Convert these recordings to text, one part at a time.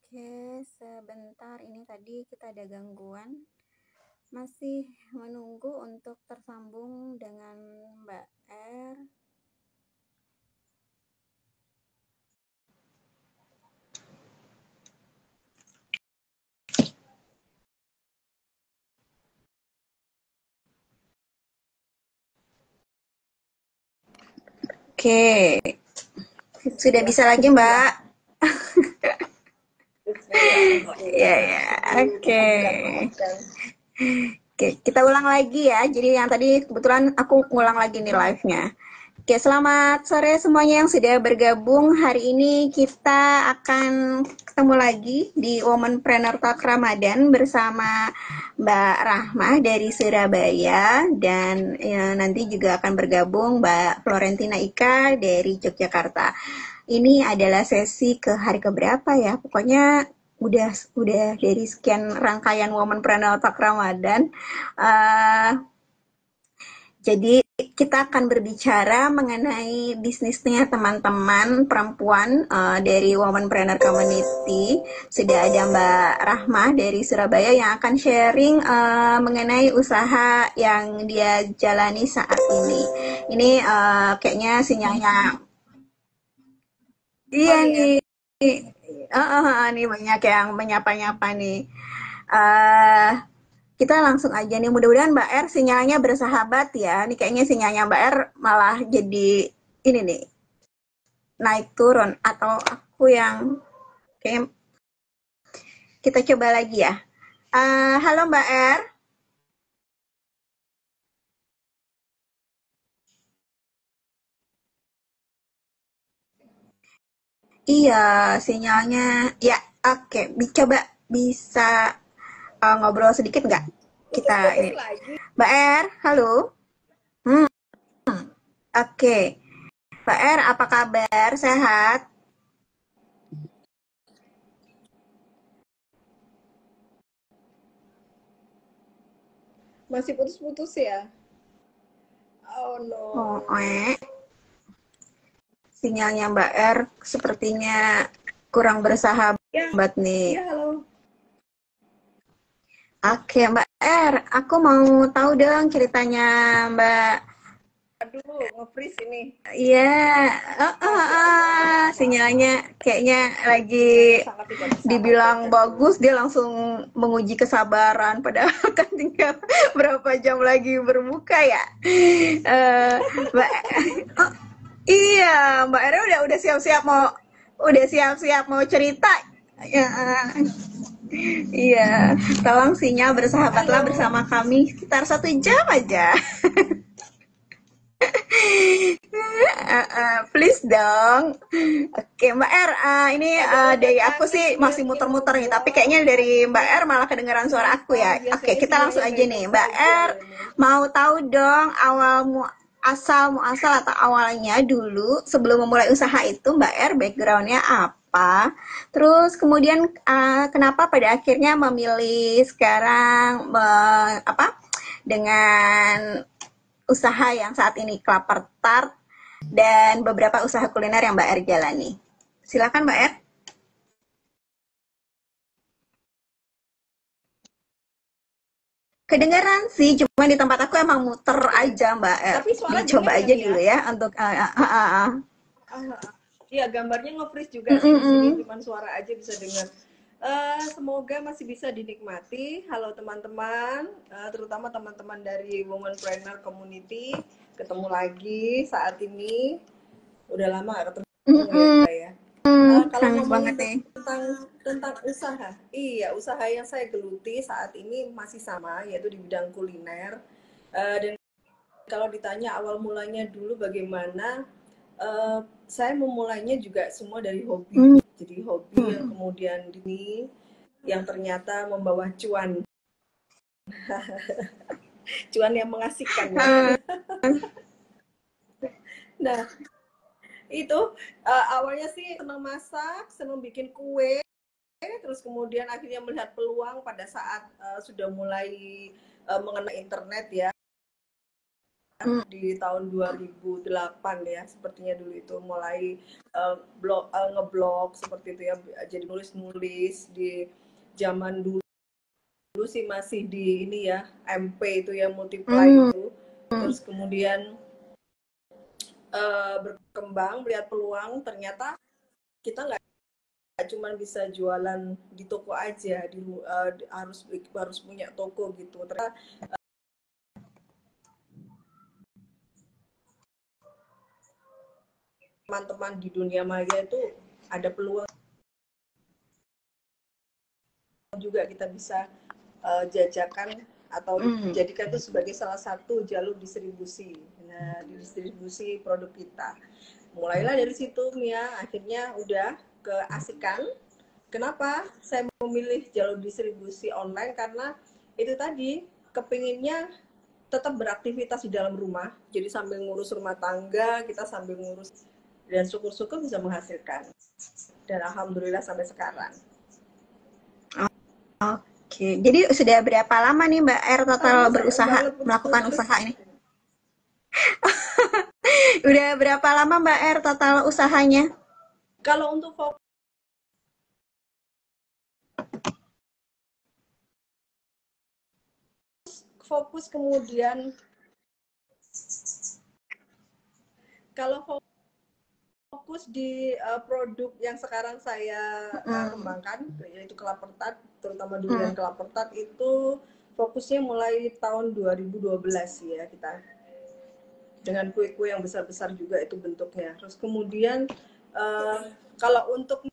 Oke, sebentar ini tadi kita ada gangguan. Masih menunggu untuk tersambung dengan Mbak R. Oke, sudah bisa lagi Mbak? Ya, ya, oke. Oke, kita ulang lagi ya. Jadi yang tadi kebetulan aku ngulang lagi nih live-nya. Oke, selamat sore semuanya yang sudah bergabung. Hari ini kita akan ketemu lagi di Womanpreneur Talk Ramadan bersama Mbak Rahma dari Surabaya dan ya, nanti juga akan bergabung Mbak Florentina Ika dari Yogyakarta. Ini adalah sesi ke hari keberapa ya? Pokoknya udah dari sekian rangkaian Womanpreneur Talk Ramadan. Uh, jadi kita akan berbicara mengenai bisnisnya teman-teman perempuan dari Womanpreneur Community. Sudah ada Mbak Rahma dari Surabaya yang akan sharing mengenai usaha yang dia jalani saat ini. Ini kayaknya sinyalnya. Iya nih. Nih banyak yang menyapa-nyapa nih. Uh, kita langsung aja nih. Mudah-mudahan Mbak R sinyalnya bersahabat ya. Nih kayaknya sinyalnya Mbak R malah jadi ini nih naik turun atau aku yang kayak kita coba lagi ya. Halo Mbak R. Iya, sinyalnya ya oke. Coba bisa ngobrol sedikit nggak? Kita ini. Mbak R, halo. Hmm, oke. Mbak R, apa kabar? Sehat? Masih putus-putus ya? Oh Oh, no. Sinyalnya Mbak R sepertinya kurang Ya, bersahabat nih. ya halo. Oke, Mbak R, aku mau tahu dong ceritanya Mbak. Aduh, nge-freeze ini. Iya, Agak sinyalnya kayaknya lagi sinyalnya sangat tidak bersahabat dibilang aduh. bagus, dia langsung menguji kesabaran. Padahal kan tinggal berapa jam lagi berbuka ya. Eh, Mbak, oh, iya, Mbak R udah siap-siap mau cerita. Ya, iya, tolong sinyal bersahabatlah Halo. bersama kami sekitar 1 jam aja. Please dong. Oke, Mbak R, ini Ada dari ledakan aku nih sih dia masih bikin muter-muter nih, tapi robot. kayaknya dari Mbak R Akhirnya malah kedengaran suara aku ya. Oke, biasanya kita langsung sinyalnya aja nih. baik-baik Mbak saja R, ini. mau tahu dong asal muasal atau awalnya dulu sebelum memulai usaha itu Mbak R backgroundnya apa? Terus kemudian kenapa pada akhirnya memilih sekarang apa dengan usaha yang saat ini Klaper Tart dan beberapa usaha kuliner yang Mbak R jalani. Silakan Mbak R. Kedengaran sih, cuma di tempat aku emang muter Oke. aja Mbak R. Tapi suara Dicoba jelas ya aja nih ya? dulu ya untuk Iya, gambarnya nge-freeze juga mm, sih mm, di sini, mm. cuman suara aja bisa dengar. Semoga masih bisa dinikmati. Halo teman-teman, terutama teman-teman dari Womanpreneur Community. Ketemu lagi saat ini. Udah lama gak ketemu ya kita ya. Kalau Hangat ngomongin banget nih. tentang usaha, iya usaha yang saya geluti saat ini masih sama, yaitu di bidang kuliner. Dan kalau ditanya awal mulanya dulu bagaimana, saya memulainya juga semua dari hobi. Mm, Jadi hobi yang kemudian ini yang ternyata membawa cuan, cuan yang mengasihkan ya. Nah itu awalnya sih senang masak, senang bikin kue, terus kemudian akhirnya melihat peluang pada saat sudah mulai mengenal internet ya. Hmm. di tahun 2008 ya, sepertinya dulu itu mulai ngeblog seperti itu ya, jadi nulis-nulis di zaman dulu sih masih di ini ya, MP itu ya, multiply Hmm. itu. Terus kemudian berkembang, melihat peluang, ternyata kita nggak cuma bisa jualan di toko aja, harus punya toko gitu. Ternyata teman-teman di dunia maya itu ada peluang juga, kita bisa jajakan atau dijadikan itu sebagai salah satu jalur distribusi. Nah, di distribusi produk kita. Mulailah dari situ, Mia, akhirnya udah keasikan. Kenapa saya memilih jalur distribusi online? Karena itu tadi, kepinginnya tetap beraktivitas di dalam rumah. Jadi sambil ngurus rumah tangga, kita sambil ngurus, dan syukur-syukur bisa menghasilkan. Dan alhamdulillah sampai sekarang. Oke, jadi sudah berapa lama nih Mbak R total berusaha melakukan usaha ini? Udah berapa lama Mbak R total usahanya? Kalau untuk fokus kemudian, kalau fokus di produk yang sekarang saya kembangkan, yaitu kelapa tart, terutama durian kelapa tart, itu fokusnya mulai tahun 2012 ya, kita dengan kue-kue yang besar-besar juga itu bentuknya. Terus kemudian kalau untuk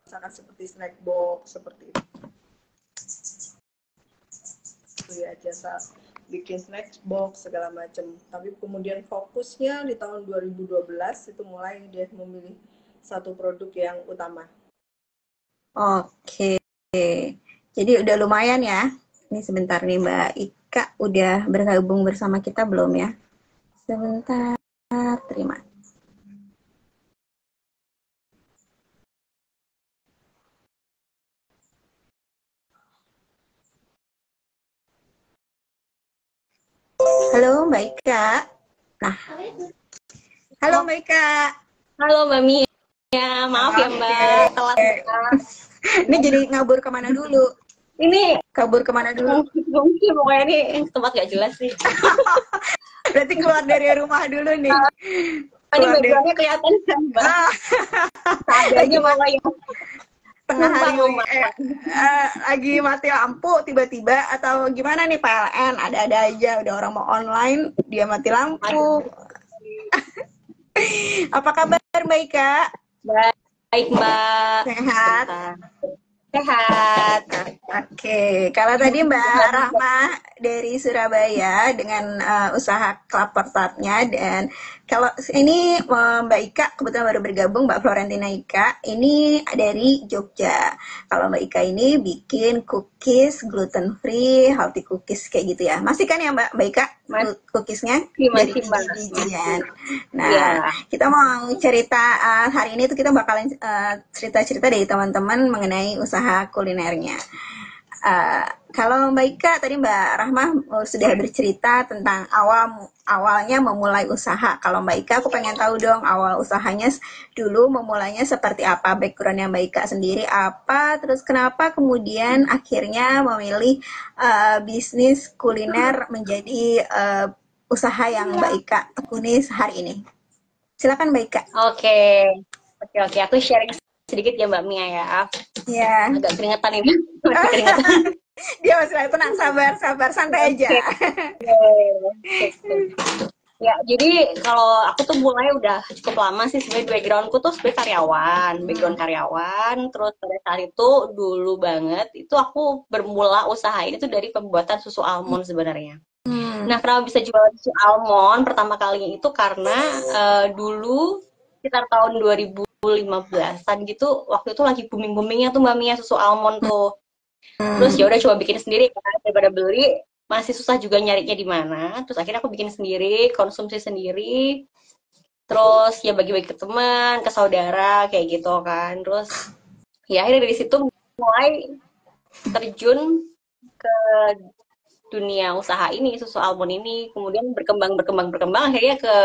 misalkan seperti snack box seperti itu ya, jasa bikin snack box segala macam. Tapi kemudian fokusnya di tahun 2012 itu mulai dia memilih satu produk yang utama. Oke, jadi udah lumayan ya. Ini sebentar nih Mbak Ika udah bergabung bersama kita belum ya? Sebentar, terima. Halo Mbak Ika. Nah, halo Mbak Ika. Halo Mbak Mia, maaf ya Mbak, telat Mbak. Ini jadi ngabur kemana dulu? Ini Kabur kemana dulu? mungkin pokoknya ini tempat gak jelas nih. Berarti keluar dari rumah dulu nih. Ini backgroundnya kelihatan kan Mbak? Seadanya malah ya. Tengah hari lagi mati lampu tiba-tiba atau gimana nih PLN, ada-ada aja, udah orang mau online dia mati lampu. Apa kabar Mbak Ika? Baik Mbak. Sehat? Sehat. Oke, kalau tadi Mbak Rahma dari Surabaya dengan usaha kelapa tartnya, dan kalau ini Mbak Ika kebetulan baru bergabung, Mbak Florentina Ika ini dari Jogja. Kalau Mbak Ika ini bikin cookies gluten free, healthy cookies kayak gitu ya. Masih kan ya Mbak Ika cookiesnya dari bijian. Nah, kita mau cerita hari ini tuh kita bakalan cerita-cerita dari teman-teman mengenai usaha kulinernya. Kalau Mbak Ika tadi Mbak Rahma sudah bercerita tentang awalnya memulai usaha. Kalau Mbak Ika aku pengen tahu dong awal usahanya dulu memulainya seperti apa, backgroundnya Mbak Ika sendiri apa, terus kenapa kemudian akhirnya memilih bisnis kuliner menjadi usaha yang Mbak Ika tekuni hari ini. Silakan Mbak Ika. Oke, aku sharing sedikit ya Mbak Mia ya. Iya. Agak keringetan ini. Masih keringetan. Dia masih tenang, sabar, santai aja. Ya, jadi kalau aku tuh mulai udah cukup lama sih sebenarnya. Backgroundku tuh sebagai background karyawan. Terus pada saat itu dulu banget itu aku bermula usaha ini tuh dari pembuatan susu almond sebenarnya. Nah, kenapa bisa jualan susu almond pertama kalinya itu karena dulu sekitar tahun 2015-an gitu, waktu itu lagi booming-boomingnya tuh Mbak Mia susu almond tuh. Terus ya udah coba bikin sendiri kan daripada beli. masih susah juga nyarinya di mana. Terus akhirnya aku bikin sendiri, konsumsi sendiri. Terus ya bagi-bagi ke teman, ke saudara kayak gitu kan. Terus ya akhirnya dari situ mulai terjun ke dunia usaha ini, susu almond ini, kemudian berkembang akhirnya ke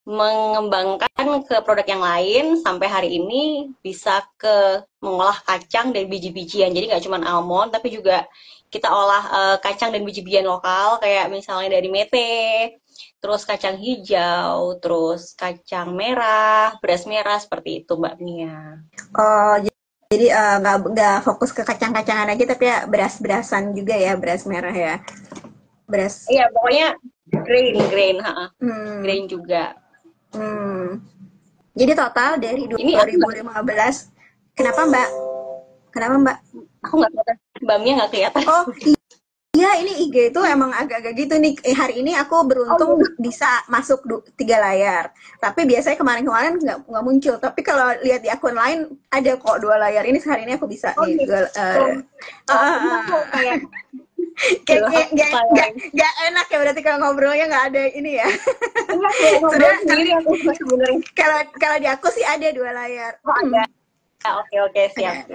mengembangkan ke produk yang lain sampai hari ini bisa ke mengolah kacang dan biji-bijian. Jadi nggak cuma almond tapi juga kita olah kacang dan biji-bijian lokal kayak misalnya dari mete, terus kacang hijau, terus kacang merah, beras merah seperti itu Mbak Mia. Oh, jadi nggak fokus ke kacang-kacangan aja, tapi ya beras-berasan juga ya, beras merah ya, beras. Iya, pokoknya grain, Hmm, grain juga. hmm. Jadi total dari Ini aku 2015, kenapa Mbak? Kenapa Mbak? nggak kelihatan, Mbak Mia nggak kelihatan. Oh, iya, ini IG itu emang agak-agak gitu nih. Hari ini aku beruntung bisa masuk 3 layar. Tapi biasanya kemarin-kemarin nggak muncul. Tapi kalau lihat di akun lain ada kok 2 layar. Ini hari ini aku bisa nih. Gitu. Kayak nggak enak ya berarti kalau ngobrolnya nggak ada ini ya. Sudah sendiri aku sebenarnya. Kalau di aku sih ada 2 layar. Oh, ada. Oke, siap.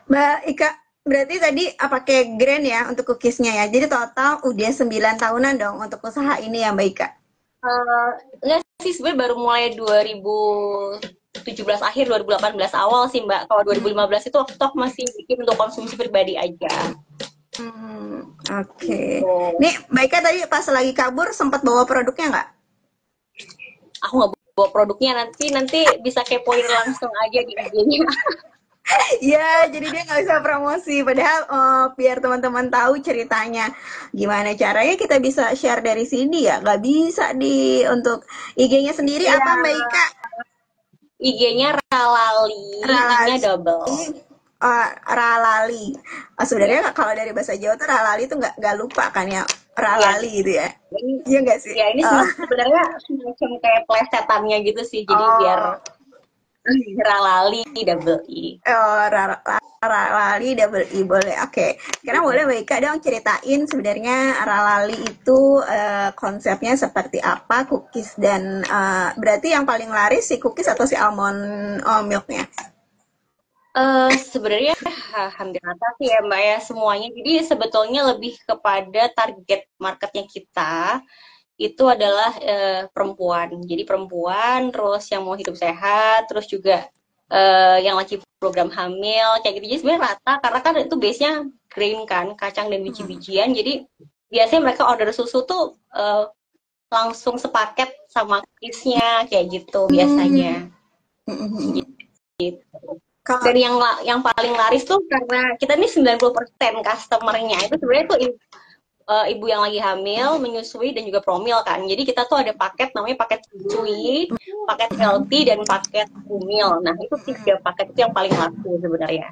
Mbak Ika, berarti tadi pakai grain ya untuk cookiesnya ya. Jadi total udah 9 tahunan dong untuk usaha ini ya Mbak Ika. Enggak sih, sebenarnya baru mulai 2017 akhir, 2018 awal sih Mbak. Kalau 2015 itu waktu aku masih bikin untuk konsumsi pribadi aja. Oke. Nih Mbak Ika tadi pas lagi kabur sempat bawa produknya nggak? Aku nggak bawa produknya, nanti bisa kepoin langsung aja di IG-nya. Ya, jadi dia nggak bisa promosi. Padahal biar teman-teman tahu ceritanya. Gimana caranya kita bisa share dari sini ya? Nggak bisa untuk IG-nya sendiri apa Mbak Ika? IG-nya Ralali, I-nya double. Ralali. Sebenarnya kalau dari bahasa Jawa tuh Ralali tuh nggak lupa kan ya? Ralali gitu ya? Iya nggak sih? Ya ini sebenarnya semacam kayak plesetannya gitu sih. Jadi biar Ralali double I. Oh, Ralali double I boleh. Oke. Sekarang boleh Mbak Ika dong ceritain sebenarnya Ralali itu konsepnya seperti apa, cookies dan berarti yang paling laris si cookies atau si almond milknya? Sebenarnya hampir rata sih ya Mbak ya semuanya. Jadi sebetulnya lebih kepada target marketnya kita itu adalah perempuan. Jadi perempuan, terus yang mau hidup sehat, terus juga yang lagi program hamil, kayak gitu. Jadi sebenarnya rata, karena kan itu base-nya grain kan, kacang dan biji-bijian. Jadi biasanya mereka order susu tuh langsung sepaket sama cookies-nya, kayak gitu biasanya. Gitu. Dan yang paling laris tuh karena kita ini 90% customer-nya itu sebenarnya tuh ibu yang lagi hamil, menyusui dan juga promil kan. Jadi kita tuh ada paket namanya paket cuy, paket healthy dan paket umil. Nah itu 3 paket itu yang paling laku sebenarnya.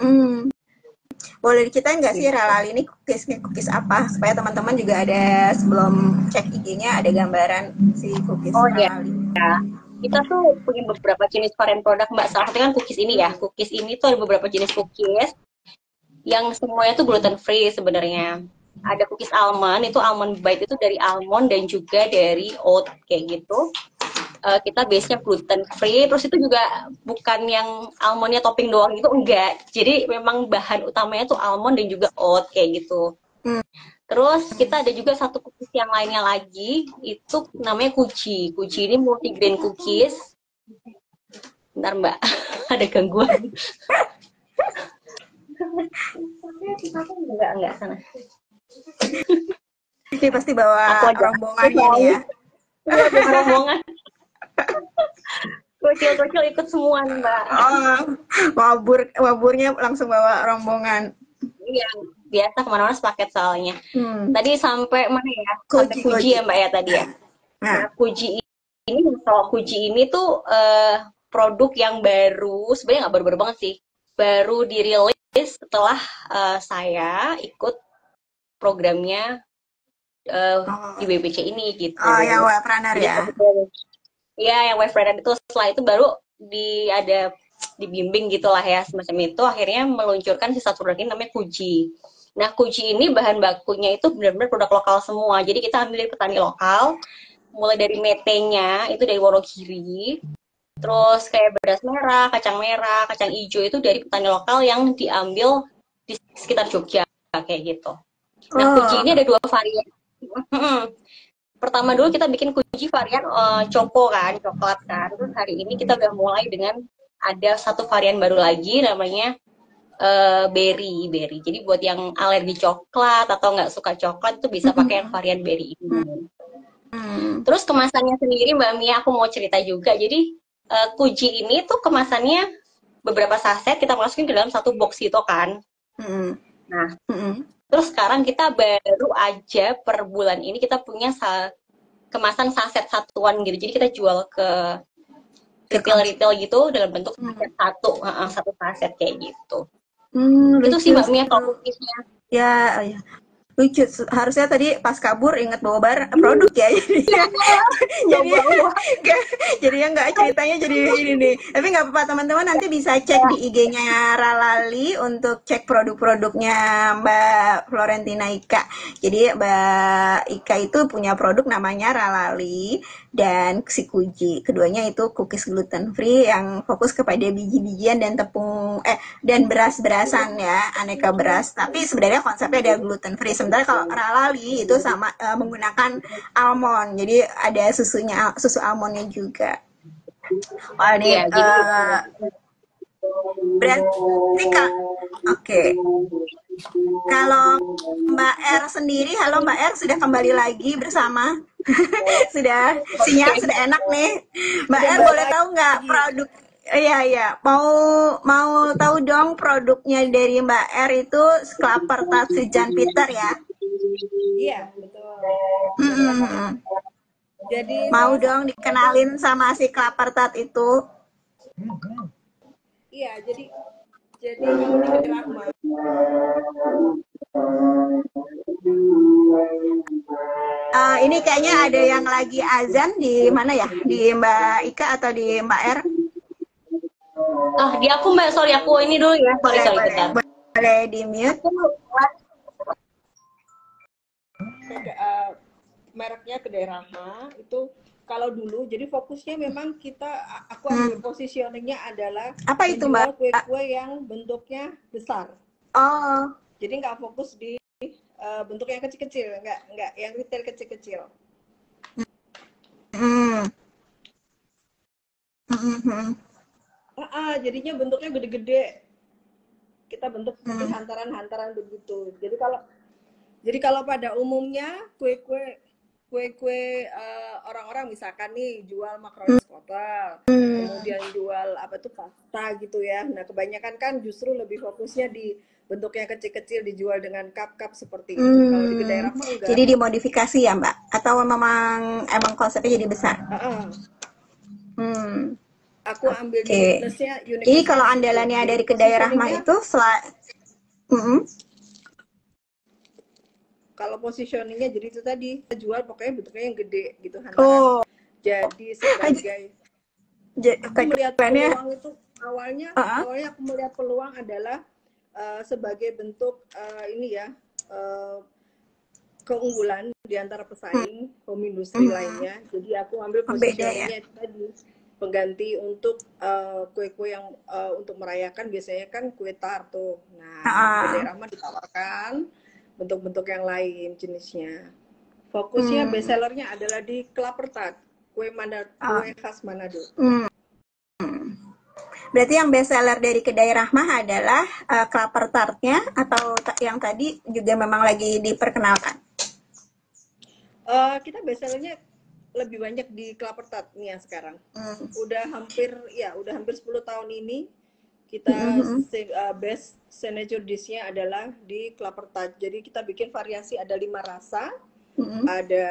Boleh diceritain nggak sih Ralali ini cookies apa supaya teman-teman juga ada sebelum cek IG-nya ada gambaran si cookies Ralali. Ya. Kita tuh punya beberapa jenis varian produk Mbak. Salah satunya kan cookies ini ya. Cookies ini tuh ada beberapa jenis cookies yang semuanya tuh gluten free sebenarnya. Ada cookies almond, itu almond bite itu dari almond dan juga dari oat kayak gitu. Kita base-nya gluten free, terus itu juga bukan yang almondnya topping doang gitu, enggak. Jadi memang bahan utamanya tuh almond dan juga oat kayak gitu. Terus kita ada juga satu cookies yang lainnya lagi, itu namanya Kuji. Kuji ini multigrain cookies. Bentar Mbak, ada gangguan. Enggak sana. Ini pasti bawa rombongannya nih ya. Bawa rombongan. Kecil-kecil ikut semua nih Mbak. Waburnya langsung bawa rombongan. Iya, biasa kemana-mana sepaket soalnya. Tadi sampai mana ya? Sampai Kuji ya Mbak ya tadi ya. Nah, Kuji ini tuh produk yang baru, sebenarnya nggak baru-baru banget sih. Baru dirilis setelah saya ikut programnya di BPC ini gitu. Oh, yang Webpreneur ya? Iya, yang Webpreneur itu setelah itu baru dibimbing gitulah ya semacam itu. Akhirnya meluncurkan si satu produk ini namanya Kuji. Nah, Kuji ini bahan bakunya itu benar-benar produk lokal semua. Jadi kita ambil dari petani lokal, mulai dari metenya itu dari Wonogiri, terus kayak beras merah, kacang hijau itu dari petani lokal yang diambil di sekitar Jogja kayak gitu. Nah, Kuji ini ada 2 varian. Pertama dulu kita bikin Kuji varian choco kan, coklat kan. Terus hari ini kita udah mulai dengan ada 1 varian baru lagi namanya berry. Jadi buat yang alergi coklat atau nggak suka coklat itu bisa pakai yang varian berry ini. Terus kemasannya sendiri Mbak Mia, aku mau cerita juga. Jadi Kuji ini tuh kemasannya beberapa saset kita masukin ke dalam 1 box gitu kan. Nah, terus sekarang kita baru aja per bulan ini kita punya kemasan saset satuan gitu. Jadi kita jual ke retail gitu dalam bentuk saset satu saset kayak gitu. Itu sih Mbak Mia kalau cookiesnya. Ya, ya. Lucu. Harusnya tadi pas kabur inget bawa produk ya. Jadinya nggak ceritanya jadi ini nih. Tapi nggak apa-apa teman-teman, nanti bisa cek di IG-nya Ralali untuk cek produk-produknya Mbak Florentina Ika. Jadi Mbak Ika itu punya produk namanya Ralali dan si Kuji. Keduanya itu cookies gluten free yang fokus kepada biji-bijian dan tepung dan beras-berasan ya, aneka beras. Tapi sebenarnya konsepnya ada gluten free. Sementara kalau Ralali itu sama menggunakan almond. Jadi ada susu almondnya juga. Oh, ini berarti oke. Kalau Mbak R sendiri, halo Mbak R, sudah kembali lagi bersama. Sinyal sudah enak nih. Mbak R boleh tahu nggak produk? Iya. Mau tahu dong produknya dari Mbak R itu Klaper Tart Jan Peter ya? Iya, betul. Jadi mau dong dikenalin sama si Klaper Tart itu? Iya, jadi kalau di Kedai Rahma ini kayaknya ada yang lagi azan di mana ya? Di Mbak Ika atau di Mbak R? Di aku Mbak, sorry aku ini dulu ya. Sorry. Boleh di mute. Mereknya Kedai Rahma itu kalau dulu jadi fokusnya memang aku ambil positioningnya adalah apa itu Mbak? Kue-kue yang bentuknya besar. Oh. Jadi nggak fokus di bentuk yang kecil-kecil, nggak yang retail kecil-kecil. Jadinya bentuknya gede-gede. Kita bentuk hantaran-hantaran begitu. Jadi kalau pada umumnya kue-kue orang-orang misalkan nih jual makaroni kotel, kemudian jual pasta gitu ya. Nah kebanyakan kan justru lebih fokusnya di bentuknya kecil-kecil dijual dengan cup-cup seperti itu. Kalau di Kedai Rahma enggak. Jadi dimodifikasi ya Mbak? Atau emang konsepnya jadi besar? Aku ambil uniqueness-nya. Jadi kalau andalannya dari Kedai Rahma itu kalau positioningnya jadi itu tadi jual pokoknya bentuknya yang gede gitu jadi sebagai aku melihat peluang itu awalnya aku melihat peluang adalah sebagai bentuk keunggulan di antara pesaing home industry lainnya. Jadi aku ambil positioningnya itu tadi pengganti untuk kue-kue yang untuk merayakan biasanya kan kue tart tuh. Nah, Kedai Rahma ditawarkan bentuk-bentuk yang lain jenisnya. Fokusnya bestsellernya adalah di Klaper Tart, kue khas Manado. Berarti yang bestseller dari Kedai Rahma adalah Klaper Tartnya atau yang tadi juga memang lagi diperkenalkan? Kita bestsellernya lebih banyak di Klaper Tart nih ya sekarang. Udah hampir 10 tahun ini kita best signature dish-nya adalah di Klaper Tart. Jadi kita bikin variasi ada 5 rasa. Ada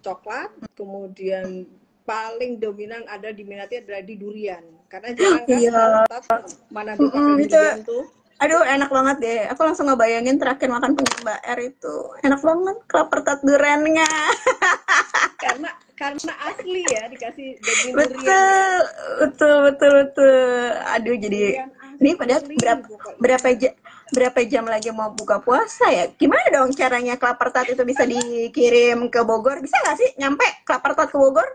coklat, kemudian paling dominan diminati adalah di durian. Karena jarang kan mana pakai durian tuh. Aduh, enak banget deh. Aku langsung ngebayangin terakhir makan punya Mbak R itu. Enak banget Klaper Tart duriannya. karena asli ya dikasih daging durian. Betul. Aduh, jadi ini padahal berapa jam lagi mau buka puasa ya? Gimana dong caranya kelapar tart itu bisa dikirim ke Bogor? Bisa nggak sih nyampe kelapar tart ke Bogor?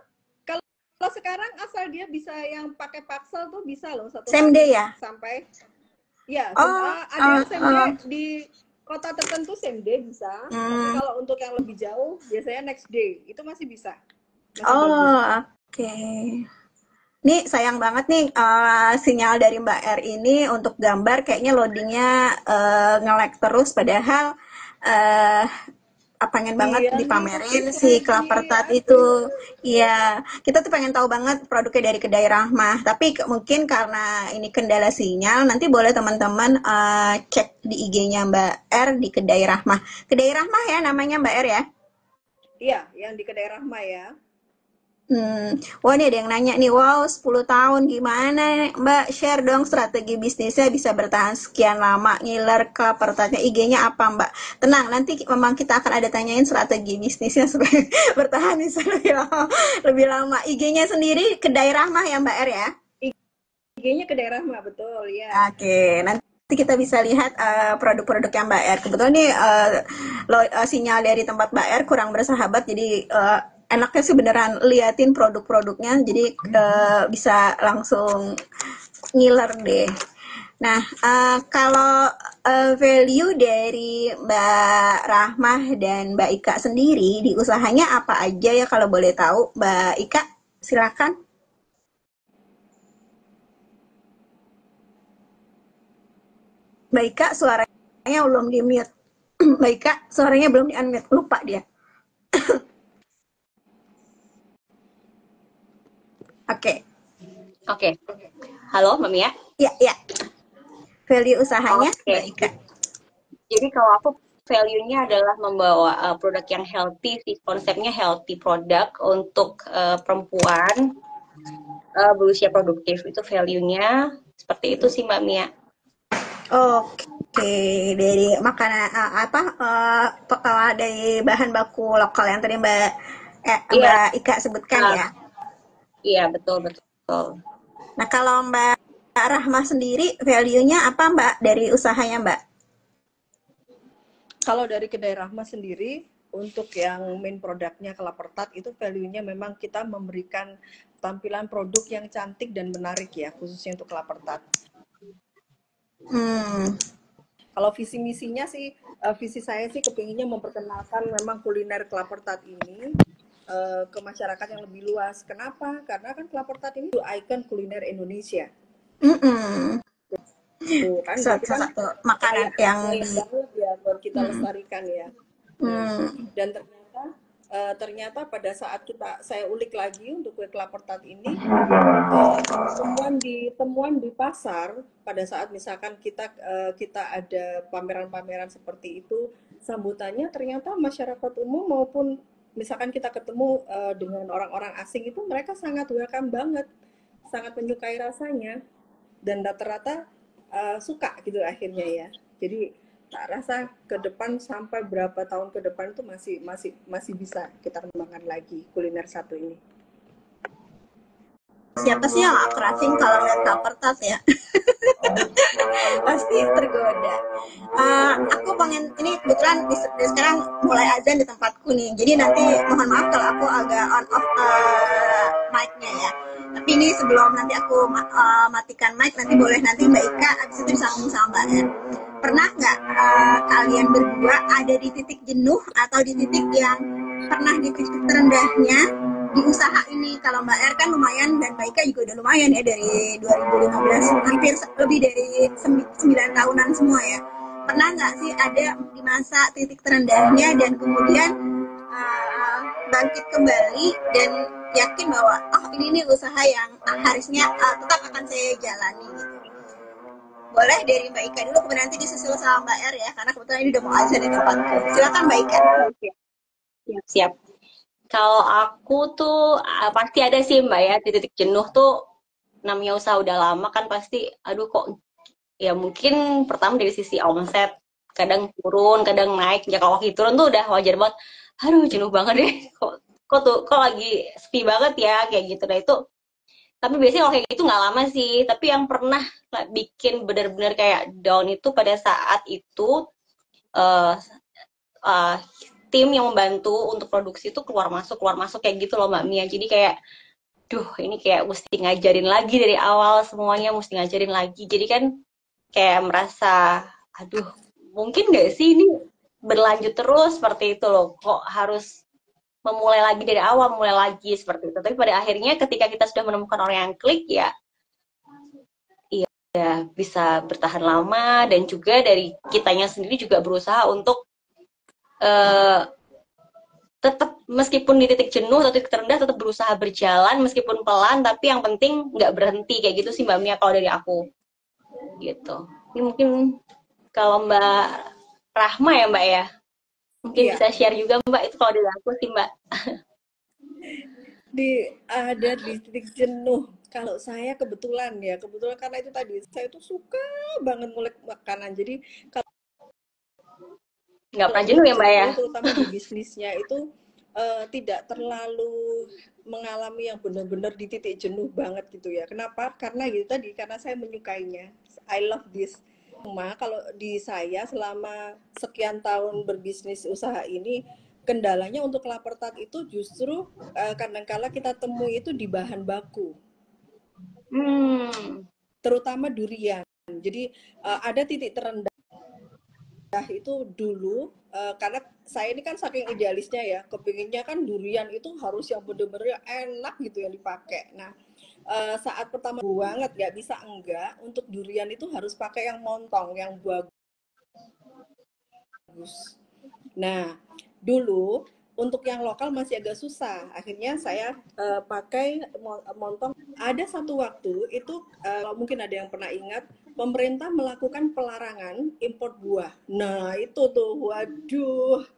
Kalau sekarang asal dia bisa yang pakai paksel tuh bisa loh, satu Same hari day ya? sampai ya Oh, ada yang same day di kota tertentu, same day bisa. Tapi hmm. kalau untuk yang lebih jauh biasanya next day itu masih bisa, masih bagus. Oh, oke. Nih sayang banget nih sinyal dari Mbak R ini untuk gambar kayaknya loadingnya nge-lag terus padahal eh pengen banget Iya nih, dipamerin please si ready, kelapar tart itu. aduh. Iya, kita tuh pengen tahu banget produknya dari Kedai Rahmah. Tapi mungkin karena ini kendala sinyal, nanti boleh teman-teman cek di IG-nya Mbak R di Kedai Rahmah. Kedai Rahmah ya namanya Mbak R ya. Iya, yang di kedai Rahma ya. Wah ini ada yang nanya nih, wow 10 tahun gimana Mbak, share dong strategi bisnisnya bisa bertahan sekian lama, ngiler ke pertanyaan IG-nya apa Mbak? Tenang, nanti memang kita akan ada tanyain strategi bisnisnya supaya bertahan bisa lebih lama. Lebih lama. IG-nya sendiri Kedai Rahmah ya Mbak R ya? IG-nya kedai Rahma, betul ya. Oke, nanti kita bisa lihat produk-produk yang Mbak R. Kebetulan nih sinyal dari tempat Mbak R kurang bersahabat, jadi enaknya sih beneran liatin produk-produknya, jadi bisa langsung ngiler deh. Nah, kalau value dari Mbak Rahmah dan Mbak Ika sendiri di usahanya apa aja ya kalau boleh tahu, Mbak Ika? Silakan. Mbak Ika suaranya belum di mute. Mbak Ika suaranya belum di unmute, lupa dia. Oke. Oke. Halo, Mbak Mia? Ya, ya. Value usahanya, Oke. Mbak Ika. Jadi kalau aku value-nya adalah membawa produk yang healthy sih. Konsepnya healthy product untuk perempuan berusia produktif. Itu value-nya. Seperti itu sih Mbak Mia. Oke, dari makanan dari bahan baku lokal yang tadi Iya, Mbak Ika sebutkan ya. iya betul betul. Nah, kalau Mbak Rahmah sendiri value-nya apa Mbak dari usahanya Mbak? Kalau dari kedai Rahma sendiri, untuk yang main produknya kelapar tart itu value-nya memang kita memberikan tampilan produk yang cantik dan menarik ya, khususnya untuk kelapar tart. Kalau visi misinya sih, visi saya sih kepinginnya memperkenalkan memang kuliner kelapar tart ini ke masyarakat yang lebih luas. Kenapa? Karena kan kelapar tart ini ikon kuliner Indonesia. Tuh kan berarti kan Satu makanan yang banget ya buat kita lestarikan ya. Dan ternyata pada saat saya ulik lagi untuk kue kelapar tart ini, temuan di pasar pada saat misalkan kita ada pameran-pameran seperti itu, sambutannya ternyata masyarakat umum maupun misalkan kita ketemu dengan orang-orang asing itu mereka sangat welcome banget, sangat menyukai rasanya dan rata-rata suka gitu akhirnya ya. Jadi tak rasa ke depan sampai berapa tahun ke depan itu masih bisa kita kembangkan lagi kuliner satu ini. Siapa sih yang craving kalau lihat kelapar tart ya? Pasti tergoda. Aku pengen ini kebetulan sekarang mulai azan di tempatku nih, jadi nanti mohon maaf kalau aku agak on off mic-nya ya. Tapi ini sebelum nanti aku matikan mic, nanti boleh nanti Mbak Ika abis itu disambung sama Mbak R. Pernah nggak kalian berdua ada di titik jenuh atau di titik yang pernah di titik terendahnya di usaha ini? Kalau Mbak R kan lumayan dan Mbak Ika juga udah lumayan ya dari 2015, hampir lebih dari 9 tahunan semua ya. Pernah nggak sih ada di masa titik terendahnya dan kemudian bangkit kembali dan yakin bahwa ini nih usaha yang harusnya tetap akan saya jalani gitu. Boleh dari Mbak Ika dulu, kemudian nanti disusul sama Mbak R ya, karena kebetulan ini udah mau azan di tempatku. Silakan Mbak Ika. Siap. Kalau aku tuh pasti ada sih Mbak ya, di titik jenuh tuh namanya usaha udah lama kan pasti, aduh kok ya mungkin pertama dari sisi omset kadang turun, kadang naik. Ya kalau lagi turun tuh udah wajar banget. Aduh jenuh banget deh. Kok lagi sepi banget ya kayak gitu. Nah itu Tapi biasanya kalau kayak gitu nggak lama sih. Tapi yang pernah bikin benar-benar kayak down itu pada saat itu uh, uh, tim yang membantu untuk produksi itu keluar masuk kayak gitu loh Mbak Mia. Jadi kayak, duh ini kayak mesti ngajarin lagi dari awal semuanya, mesti ngajarin lagi. Jadi kan kayak merasa, aduh mungkin nggak sih ini berlanjut terus seperti itu loh. Kok harus memulai lagi dari awal, mulai lagi seperti itu. Tapi pada akhirnya ketika kita sudah menemukan orang yang klik ya, ya bisa bertahan lama dan juga dari kitanya sendiri juga berusaha untuk tetap meskipun di titik jenuh atau titik terendah tetap berusaha berjalan meskipun pelan tapi yang penting nggak berhenti kayak gitu sih Mbak Mia kalau dari aku gitu. Ini mungkin kalau Mbak Rahma ya Mbak ya mungkin Iya. bisa share juga Mbak itu kalau dari aku sih Mbak. Ada di titik jenuh. Kalau saya kebetulan karena itu tadi saya tuh suka banget ngulik makanan. Jadi Nggak pernah untuk jenuh ya Mbak ya. terutama di bisnisnya itu tidak terlalu mengalami yang benar-benar di titik jenuh banget gitu ya. Kenapa? Karena gitu tadi, karena saya menyukainya. I love this. Cuma kalau di saya selama sekian tahun berbisnis usaha ini, kendalanya untuk lapar tat itu justru kadang-kala kita temui itu di bahan baku. Terutama durian. Jadi ada titik terendah itu dulu karena saya ini kan saking idealisnya ya, kepinginnya kan durian itu harus yang bener-bener enak gitu yang dipakai. Nah saat pertama banget nggak bisa enggak, untuk durian itu harus pakai yang montong, yang bagus. Nah dulu untuk yang lokal masih agak susah, akhirnya saya pakai montong. Ada satu waktu itu mungkin ada yang pernah ingat, pemerintah melakukan pelarangan impor buah. Nah itu tuh, waduh,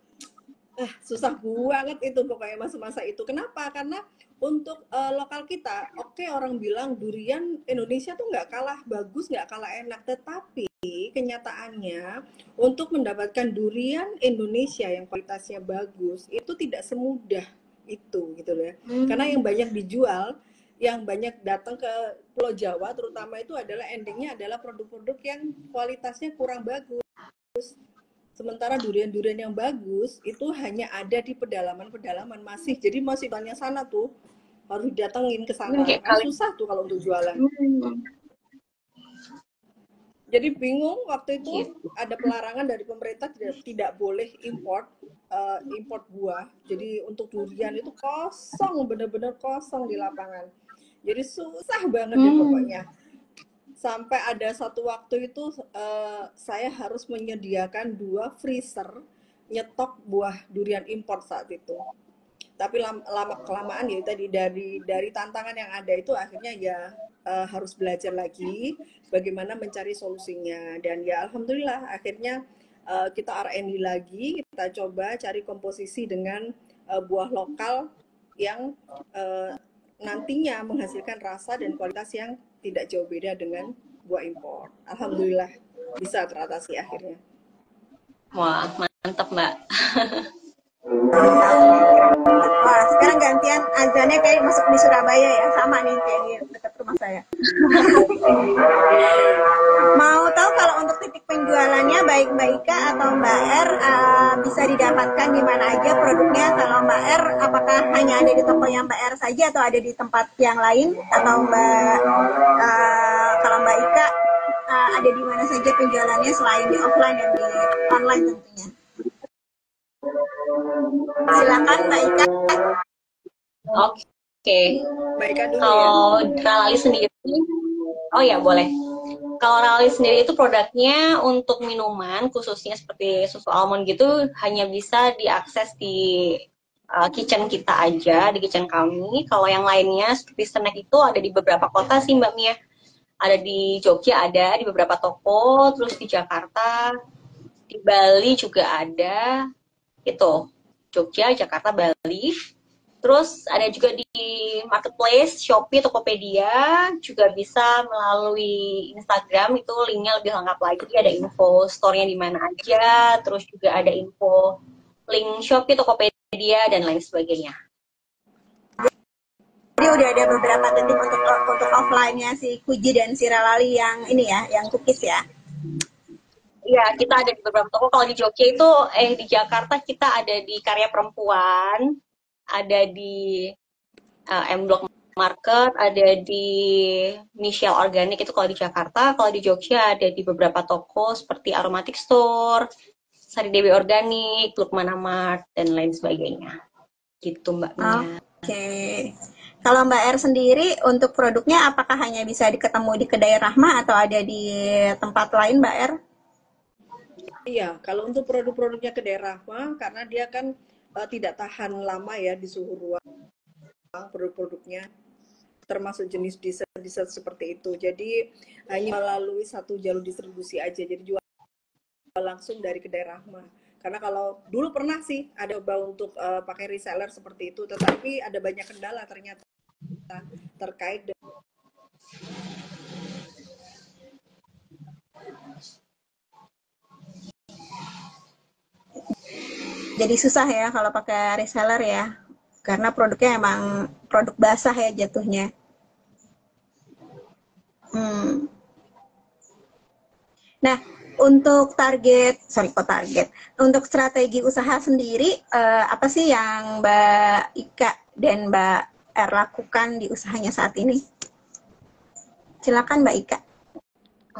susah banget itu pokoknya masa-masa itu. Kenapa? Karena untuk lokal kita, oke, orang bilang durian Indonesia tuh nggak kalah bagus, nggak kalah enak, tetapi kenyataannya untuk mendapatkan durian Indonesia yang kualitasnya bagus itu tidak semudah itu gitu loh ya. Karena yang banyak dijual, yang banyak datang ke Pulau Jawa terutama itu adalah endingnya adalah produk-produk yang kualitasnya kurang bagus. Sementara durian-durian yang bagus itu hanya ada di pedalaman-pedalaman, masih banyak sana tuh, harus didatengin ke sana. Kan susah tuh kalau untuk jualan. Jadi bingung waktu itu ada pelarangan dari pemerintah, tidak boleh import buah. Jadi untuk durian itu kosong, bener-bener kosong di lapangan. Jadi susah banget deh pokoknya. Sampai ada satu waktu itu saya harus menyediakan 2 freezer nyetok buah durian import saat itu. Tapi lama kelamaan ya tadi dari tantangan yang ada itu akhirnya ya harus belajar lagi bagaimana mencari solusinya. Dan ya alhamdulillah akhirnya kita R&D lagi, kita coba cari komposisi dengan buah lokal yang nantinya menghasilkan rasa dan kualitas yang tidak jauh beda dengan buah impor. Alhamdulillah bisa teratasi akhirnya. Wah, mantap Mbak. Wah, sekarang gantian azannya kayak masuk di Surabaya ya, sama nih kayak di dekat rumah saya. Mau tahu kalau untuk titik penjualannya baik Mbak Ika atau Mbak R bisa didapatkan di mana aja produknya? Kalau Mbak R apakah hanya ada di toko yang Mbak R saja atau ada di tempat yang lain? Atau kalau Mbak Ika ada di mana saja penjualannya selain di offline dan di online tentunya? Silakan Mbak Ika. Oke. Mbak Ika dulu kalau ya. Ralali sendiri, oh ya boleh. Kalau Ralali sendiri itu produknya untuk minuman, khususnya seperti susu almond gitu, hanya bisa diakses di kitchen kita aja, di kitchen kami. Kalau yang lainnya seperti snack itu ada di beberapa kota sih Mbak Mia. Ada di Jogja, ada di beberapa toko, terus di Jakarta, di Bali juga ada. Itu Jogja, Jakarta, Bali. Terus ada juga di marketplace, Shopee, Tokopedia, juga bisa melalui Instagram, itu linknya lebih lengkap lagi, ada info store-nya di mana aja, terus juga ada info link Shopee, Tokopedia, dan lain sebagainya. Jadi udah ada beberapa titik untuk offline-nya si Kuji dan si Ralali yang ini ya, yang cookies ya. Iya, kita ada di beberapa toko. Kalau di Jogja itu, di Jakarta kita ada di Karya Perempuan, ada di M Block Market, ada di Michelle Organic itu kalau di Jakarta. Kalau di Jogja ada di beberapa toko seperti Aromatic Store, Sari Dewi Organik, Lukmana Mart, dan lain sebagainya. Gitu Mbak Mia. Oke. Kalau Mbak R sendiri untuk produknya apakah hanya bisa ketemu di kedai Rahma atau ada di tempat lain Mbak R? Iya, kalau untuk produk-produknya kedai Rahma, karena dia kan tidak tahan lama ya di suhu ruang, produk-produknya termasuk jenis dessert seperti itu. Jadi hanya melalui satu jalur distribusi aja. Jadi jual langsung dari kedai Rahma. Karena kalau dulu pernah sih ada coba untuk pakai reseller seperti itu, tetapi ada banyak kendala ternyata terkait dengan Jadi susah ya kalau pakai reseller ya, karena produknya emang produk basah ya jatuhnya. Nah, untuk untuk strategi usaha sendiri, apa sih yang Mbak Ika dan Mbak R lakukan di usahanya saat ini? Silakan Mbak Ika.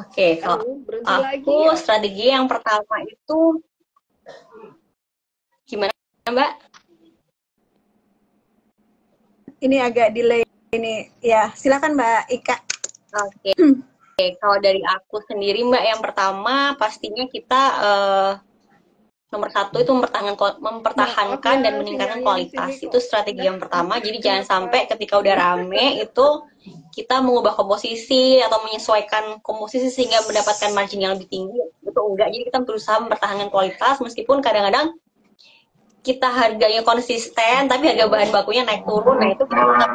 Oke, kalau aku ya. Strategi yang pertama itu gimana Mbak? Ini agak delay ini. Ya, silakan Mbak Ika. Oke. Kalau dari aku sendiri Mbak, yang pertama pastinya kita nomor satu itu mempertahankan dan meningkatkan kualitas. Itu strategi yang pertama. Jadi jangan sampai ketika udah rame itu kita mengubah komposisi atau menyesuaikan komposisi sehingga mendapatkan margin yang lebih tinggi. Itu enggak. Jadi kita berusaha mempertahankan kualitas meskipun kadang-kadang kita harganya konsisten tapi harga bahan bakunya naik turun. Nah itu kita tetap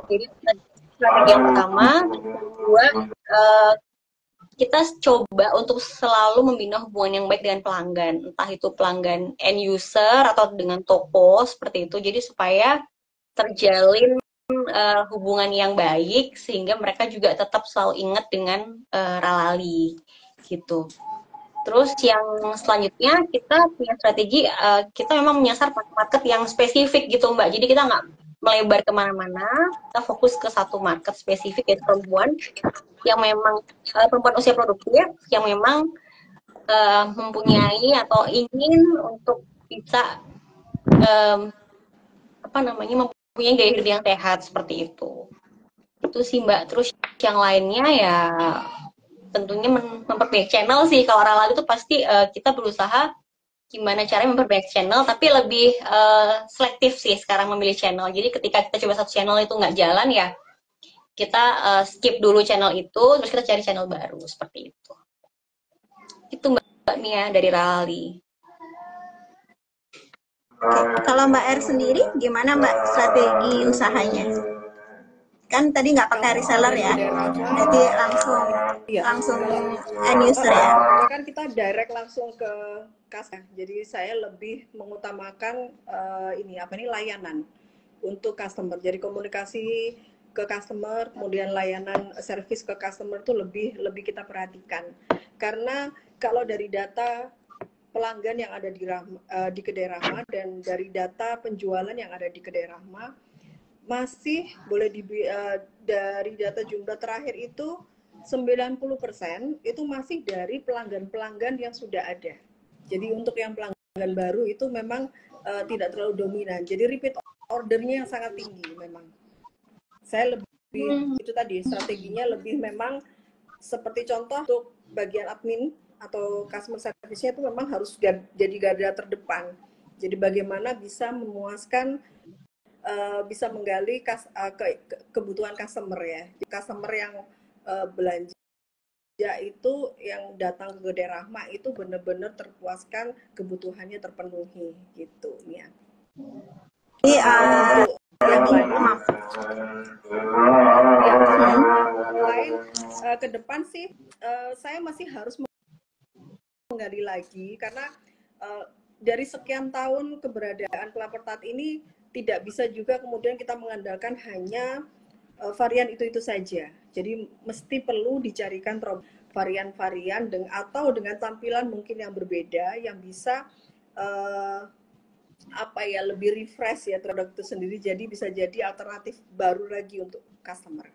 jadi strategi yang pertama. Kedua, kita coba untuk selalu membina hubungan yang baik dengan pelanggan, entah itu pelanggan end user atau dengan toko seperti itu. Jadi supaya terjalin hubungan yang baik sehingga mereka juga tetap selalu ingat dengan Ralali gitu. Terus yang selanjutnya kita punya strategi, kita memang menyasar market yang spesifik gitu Mbak. Jadi kita nggak melebar kemana-mana, kita fokus ke satu market spesifik yaitu perempuan yang memang perempuan usia produktif yang memang mempunyai atau ingin untuk bisa mempunyai gaya hidup yang sehat seperti itu. Itu sih Mbak. Terus yang lainnya ya tentunya memperbaiki channel sih. Kalau Ralali itu pasti kita berusaha gimana caranya memperbaiki channel, tapi lebih selektif sih sekarang memilih channel. Jadi ketika kita coba satu channel itu nggak jalan ya kita skip dulu channel itu, terus kita cari channel baru seperti itu. Itu Mbak Mia dari Ralali. Kalau Mbak R sendiri, gimana Mbak strategi usahanya? Kan tadi nggak pakai reseller ya, berarti langsung end user ya. Kan kita direct langsung ke customer. Jadi saya lebih mengutamakan layanan untuk customer. Jadi komunikasi ke customer, kemudian layanan service ke customer itu lebih kita perhatikan. Karena kalau dari data pelanggan yang ada di kedai Rahma dan dari data penjualan yang ada di kedai Rahma, masih boleh dari data jumlah terakhir itu 90% itu masih dari pelanggan-pelanggan yang sudah ada. Jadi untuk yang pelanggan baru itu memang tidak terlalu dominan. Jadi repeat ordernya yang sangat tinggi memang. Saya lebih itu tadi strateginya lebih memang seperti contoh untuk bagian admin atau customer service-nya itu memang harus jadi garda terdepan. Jadi bagaimana bisa memuaskan bisa menggali kebutuhan customer ya. Customer yang belanja itu yang datang ke kedai Rahma itu benar-benar terpuaskan, kebutuhannya terpenuhi gitu ya. Lain ke depan sih saya masih harus menggali lagi karena dari sekian tahun keberadaan Kelapa Tart ini tidak bisa juga kemudian kita mengandalkan hanya varian itu saja. Jadi mesti perlu dicarikan varian-varian atau dengan tampilan mungkin yang berbeda yang bisa lebih refresh ya produk itu sendiri, jadi bisa jadi alternatif baru lagi untuk customer.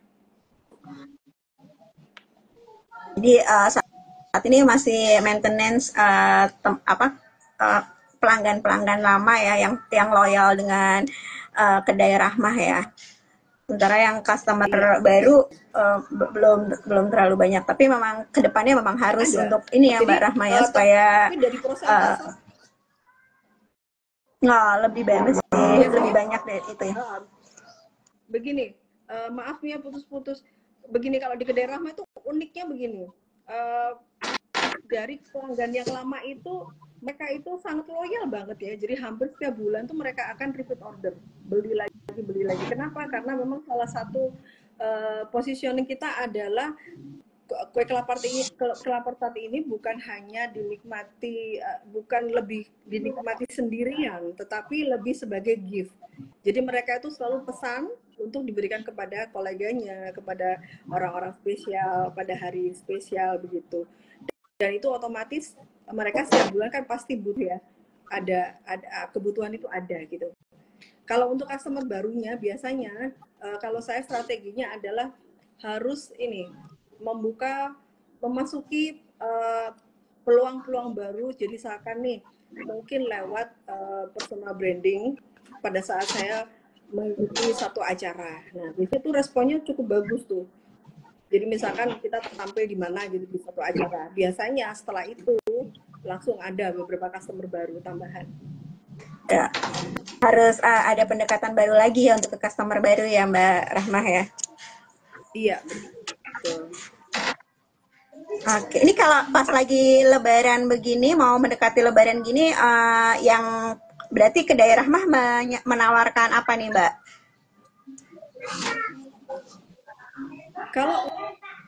Jadi saat ini masih maintenance pelanggan-pelanggan lama ya yang loyal dengan kedai Rahmah ya. Sementara yang customer baru belum terlalu banyak, tapi memang kedepannya memang harus untuk ini ya Mbak Rahmah ya, supaya dari prosentase lebih banyak sih, lebih banyak dari itu ya. Begini, maaf ya putus-putus. Begini, kalau di kedai Rahmah itu uniknya begini, dari pelanggan yang lama itu mereka itu sangat loyal banget ya. Jadi hampir setiap bulan tuh mereka akan repeat order, beli lagi. Kenapa? Karena memang salah satu positioning kita adalah kue kelapa tart ini bukan hanya dinikmati, bukan lebih dinikmati sendirian, tetapi lebih sebagai gift. Jadi mereka itu selalu pesan untuk diberikan kepada koleganya, kepada orang-orang spesial, pada hari spesial begitu. Dan itu otomatis mereka setiap bulan kan pasti butuh ya, ada kebutuhan itu ada gitu. Kalau untuk customer barunya biasanya kalau saya strateginya adalah harus ini memasuki peluang-peluang baru. Jadi misalkan nih mungkin lewat personal branding pada saat saya mengikuti satu acara. Nah, itu responnya cukup bagus tuh. Jadi misalkan kita tampil di mana gitu di satu acara. Biasanya setelah itu langsung ada beberapa customer baru tambahan. Ya, harus ada pendekatan baru lagi ya untuk ke customer baru ya Mbak Rahmah ya. Iya, betul. Oke, ini kalau pas lagi Lebaran begini, mau mendekati Lebaran gini, yang berarti kedai Rahmah menawarkan apa nih Mbak? Kalau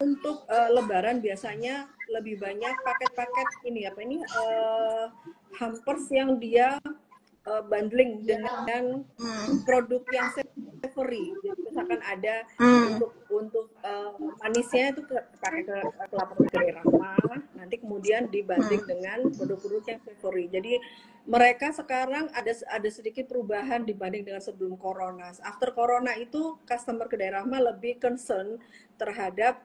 untuk Lebaran biasanya lebih banyak paket-paket ini hampers yang dia bundling dengan produk yang savory. Jadi misalkan ada untuk manisnya itu pakai kelapa kedai Rahmah, nanti kemudian dibanding dengan produk-produk yang savory. Jadi mereka sekarang ada sedikit perubahan dibanding dengan sebelum corona. After corona itu customer kedai Rahmah lebih concern terhadap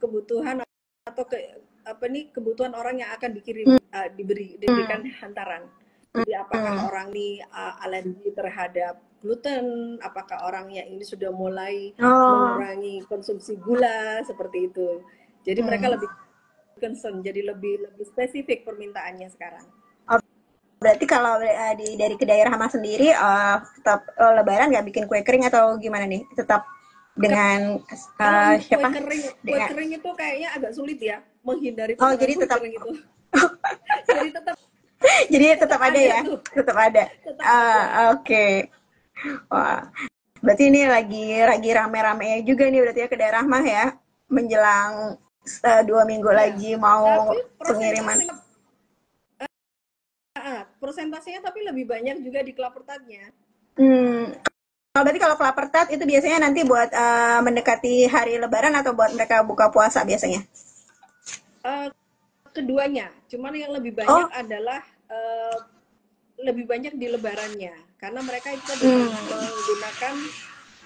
kebutuhan atau kebutuhan orang yang akan diberikan hantaran. Jadi apakah orang ini alergi terhadap gluten, apakah orangnya ini sudah mulai mengurangi konsumsi gula, seperti itu. Jadi mereka lebih concern, jadi lebih spesifik permintaannya sekarang. Berarti kalau dari kedai Rahmah sendiri tetap Lebaran nggak bikin kue kering atau gimana nih? Tetap dengan siapa? Kue kering itu kayaknya agak sulit ya menghindari jadi tetap kering itu. Jadi tetap ada ya, tetap ada. Oke. Wah, berarti ini lagi rame-rame juga nih berarti ya kedai Rahmah ya, menjelang 2 minggu lagi mau pengiriman. Persentasenya tapi lebih banyak juga di Kelapa Tartnya. Berarti kalau Kelapa Tart itu biasanya nanti buat mendekati hari Lebaran atau buat mereka buka puasa biasanya? Keduanya, cuman yang lebih banyak adalah lebih banyak di Lebarannya, karena mereka itu menggunakan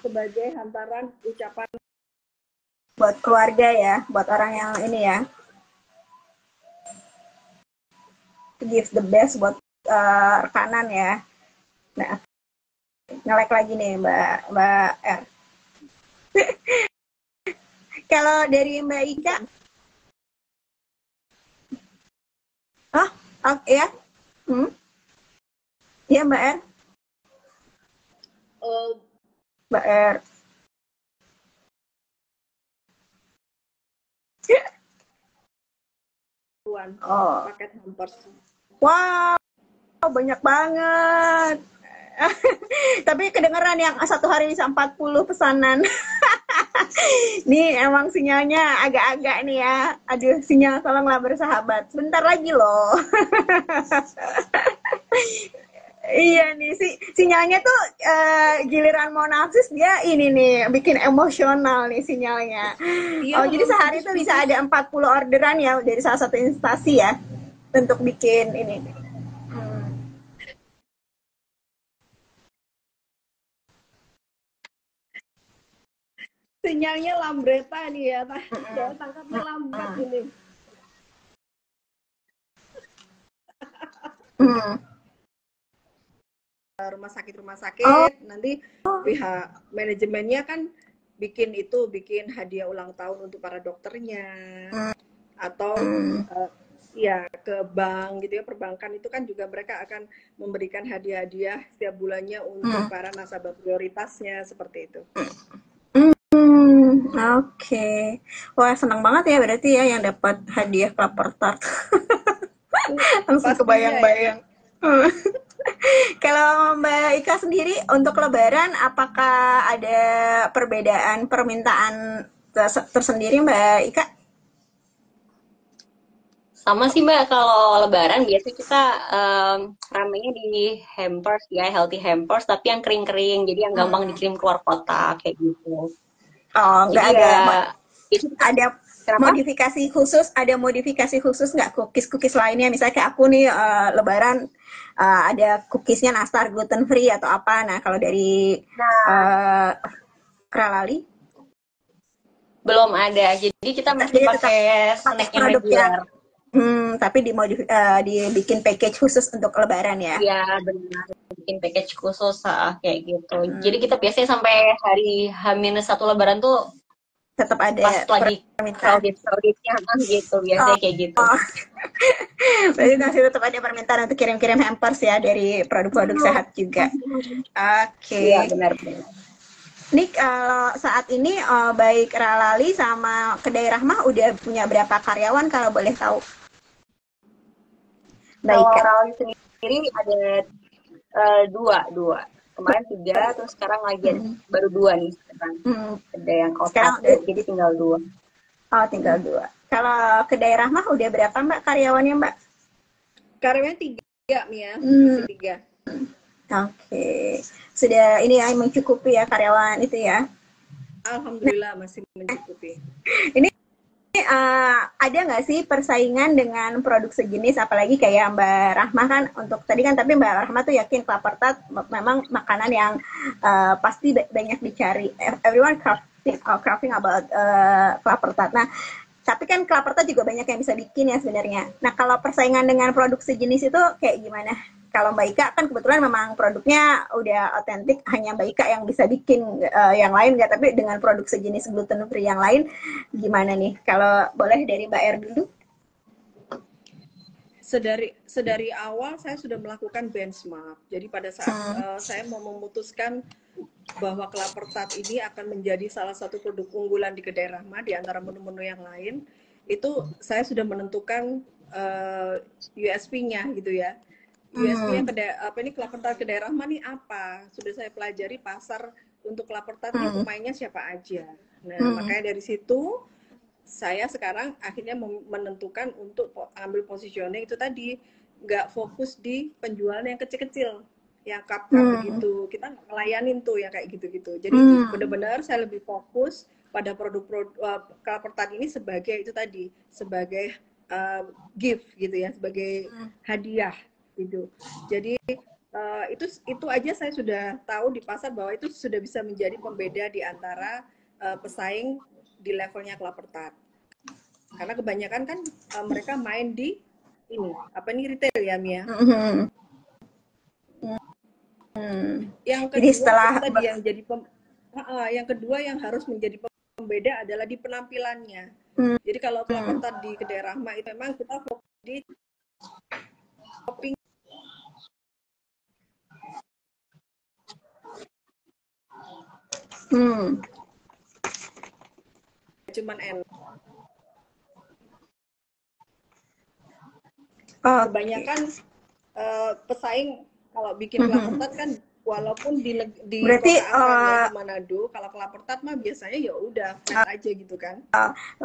sebagai hantaran ucapan buat keluarga ya, buat orang yang ini ya, to give the best buat rekanan ya. Nah, nge-like lagi nih Mbak R. Kalau dari Mbak Ika, ya, iya Mbak R. Mbak R. Paket hampers. Wow, banyak banget. Tapi kedengeran yang satu hari bisa 40 pesanan. Nih emang sinyalnya agak-agak nih ya. Aduh, sinyal tolonglah bersahabat. Sebentar lagi loh. Iya nih, sinyalnya tuh giliran mau nafsis dia ini nih bikin emosional nih sinyalnya. Iya, Oh, jadi sehari itu bisa putus-putus. ada 40 orderan ya dari salah satu instansi ya untuk bikin ini. Hmm. Sinyalnya lambreta nih ya, daya tangkapnya lambat ini. Hmm. Rumah Oh, sakit, nanti pihak manajemennya kan bikin hadiah ulang tahun untuk para dokternya, atau ya ke bank gitu ya, perbankan itu kan juga mereka akan memberikan hadiah-hadiah setiap bulannya untuk para nasabah prioritasnya seperti itu. oke. Wah, senang banget ya berarti ya yang dapat hadiah kelapa tart. Langsung Pastinya ya. kebayang-bayang. Hmm. Kalau Mbak Ika sendiri untuk Lebaran, apakah ada perbedaan permintaan tersendiri Mbak Ika? Sama sih Mbak, kalau Lebaran biasanya kita ramenya di hampers ya, healthy hampers, tapi yang kering-kering, jadi yang gampang dikirim keluar kota kayak gitu. Oh, nggak Jadi ada ya, itu kita ada kenapa? modifikasi khusus nggak cookies lainnya misalnya kayak aku nih Lebaran ada cookiesnya nastar gluten free atau apa. Nah kalau dari Nah, uh, Kralali belum ada, jadi kita masih jadi tetap pakai pakai snack yang produk yang reguler. tapi dibikin package khusus untuk Lebaran ya. Iya, benar. Bikin package khusus kayak gitu. Jadi kita biasanya sampai hari H-1 Lebaran tuh Tetap pas ada lagi permintaan. crowded-crowdednya gitu, Oh, biasanya kayak gitu. oh. Berarti masih tetap ada permintaan untuk kirim-kirim hampers ya dari produk-produk sehat juga. Iya, Oke. benar-benar. Nik, kalau saat ini baik Ralali sama Kedai Rahmah udah punya berapa karyawan kalau boleh tahu? Baik, Kalau Kak. Rally sendiri ada dua. Kemarin tiga, terus sekarang lagi ada, baru dua nih sekarang. Hmm, Ada yang sekarang out date, jadi tinggal dua. tinggal dua. Kalau Kedai Rahmah udah berapa Mbak karyawannya Mbak? Karyawannya tiga, Mia, masih Hmm, tiga. oke. Sudah ini ya mencukupi ya karyawan itu ya. Alhamdulillah masih mencukupi. Ini ada nggak sih persaingan dengan produk sejenis apalagi kayak Mbak Rahma kan untuk tadi kan tapi Mbak Rahma tuh yakin kelapa tart memang makanan yang pasti banyak dicari. Everyone crafting about kelapa tart. Nah, tapi kan kelapa tart juga banyak yang bisa bikin ya sebenarnya. Nah, kalau persaingan dengan produk sejenis itu kayak gimana? Kalau Mbak Ika kan kebetulan memang produknya udah otentik, hanya Mbak Ika yang bisa bikin yang lain nggak, tapi dengan produk sejenis gluten free yang lain gimana nih? Kalau boleh dari Mbak R dulu. Sedari awal saya sudah melakukan benchmark. Jadi pada saat saya mau memutuskan bahwa kelapa tart ini akan menjadi salah satu produk unggulan di Kedai Rahma di antara menu-menu yang lain, itu saya sudah menentukan USP-nya gitu ya. USP-nya kelapa tart Kedai Rahma nih apa? Sudah saya pelajari pasar untuk kelapa tart ini pemainnya siapa aja. Nah, makanya dari situ saya sekarang akhirnya menentukan untuk ambil positioning itu tadi, nggak fokus di penjualan yang kecil-kecil, yang cup-cup begitu, kita nggak ngelayanin tuh yang kayak gitu-gitu. Jadi benar-benar saya lebih fokus pada produk-produk kelapa tart ini sebagai itu tadi, sebagai gift gitu ya, sebagai hadiah gitu. Jadi itu aja saya sudah tahu di pasar bahwa itu sudah bisa menjadi pembeda di antara pesaing di levelnya kelapa tart. Karena kebanyakan kan mereka main di ini apa nih retail ya Mia. Yang Jadi kedua setelah itu tadi yang kedua yang harus menjadi pembeda adalah di penampilannya. Jadi kalau kelapa tart di Kedai Rahma itu memang kita fokus di topping cuman enak. Kebanyakan pesaing kalau bikin kelapa tart kan walaupun di Berarti kota asal ya, di Manado, kalau kelapa tart mah biasanya ya udah flat aja gitu kan.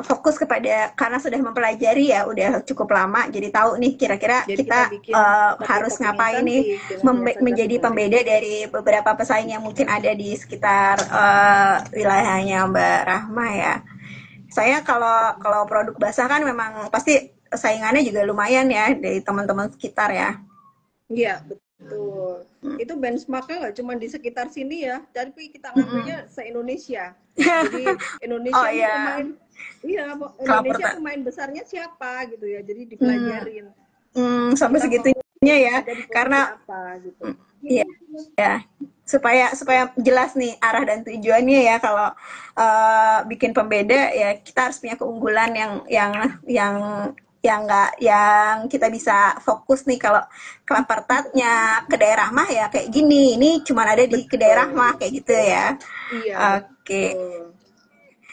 fokus kepada karena sudah mempelajari ya udah cukup lama jadi tahu nih kira-kira Jadi kita kita bikin harus topping-topping ngapain nih cantik dengan hiasan menjadi cantik-cantik. pembeda dari beberapa pesaing yang mungkin ada di sekitar wilayahnya Mbak Rahma ya. Saya kalau produk basah kan memang pasti saingannya juga lumayan ya dari teman-teman sekitar ya. Iya, betul. Itu benchmarknya nggak cuma di sekitar sini ya, tapi kita ngambilnya se-Indonesia. Jadi Oh Indonesia nih iya, pemain, iya kelapa Indonesia tart. pemain besarnya siapa gitu ya. Jadi dipelajarin Sampai kita mau segitunya ya, ada di posisi karena apa gitu. iya ya supaya jelas nih arah dan tujuannya ya kalau bikin pembeda ya kita harus punya keunggulan yang yang kita bisa fokus nih kalau kelapa tartnya ke daerah mah ya kayak gini ini cuma ada di ke daerah mah kayak gitu ya. Iya, Oke. betul.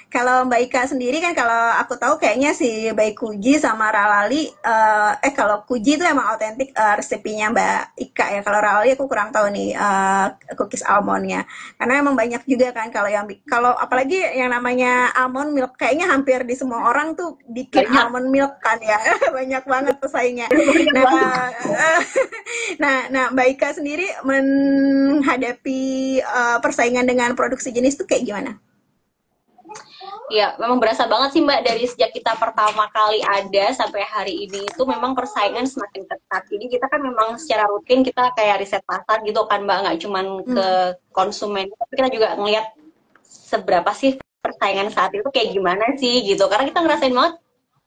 Kalau Mbak Ika sendiri kan kalau aku tahu kayaknya si Baik Kuji sama Ralali kalau Kuji itu emang otentik resepinya Mbak Ika ya. Kalau Ralali aku kurang tahu nih cookies almondnya. Karena emang banyak juga kan kalau apalagi yang namanya almond milk kayaknya hampir di semua orang tuh bikin Banyak. almond milk kan ya. Banyak banget pesaingnya. Nah, Mbak Ika sendiri menghadapi persaingan dengan produk sejenis tuh kayak gimana? Ya, memang berasa banget sih Mbak dari sejak kita pertama kali ada sampai hari ini itu memang persaingan semakin ketat. Jadi kita kan memang secara rutin kita kayak riset pasar gitu kan Mbak, nggak cuman ke konsumen, tapi kita juga ngeliat seberapa sih persaingan saat itu kayak gimana sih gitu. Karena kita ngerasain banget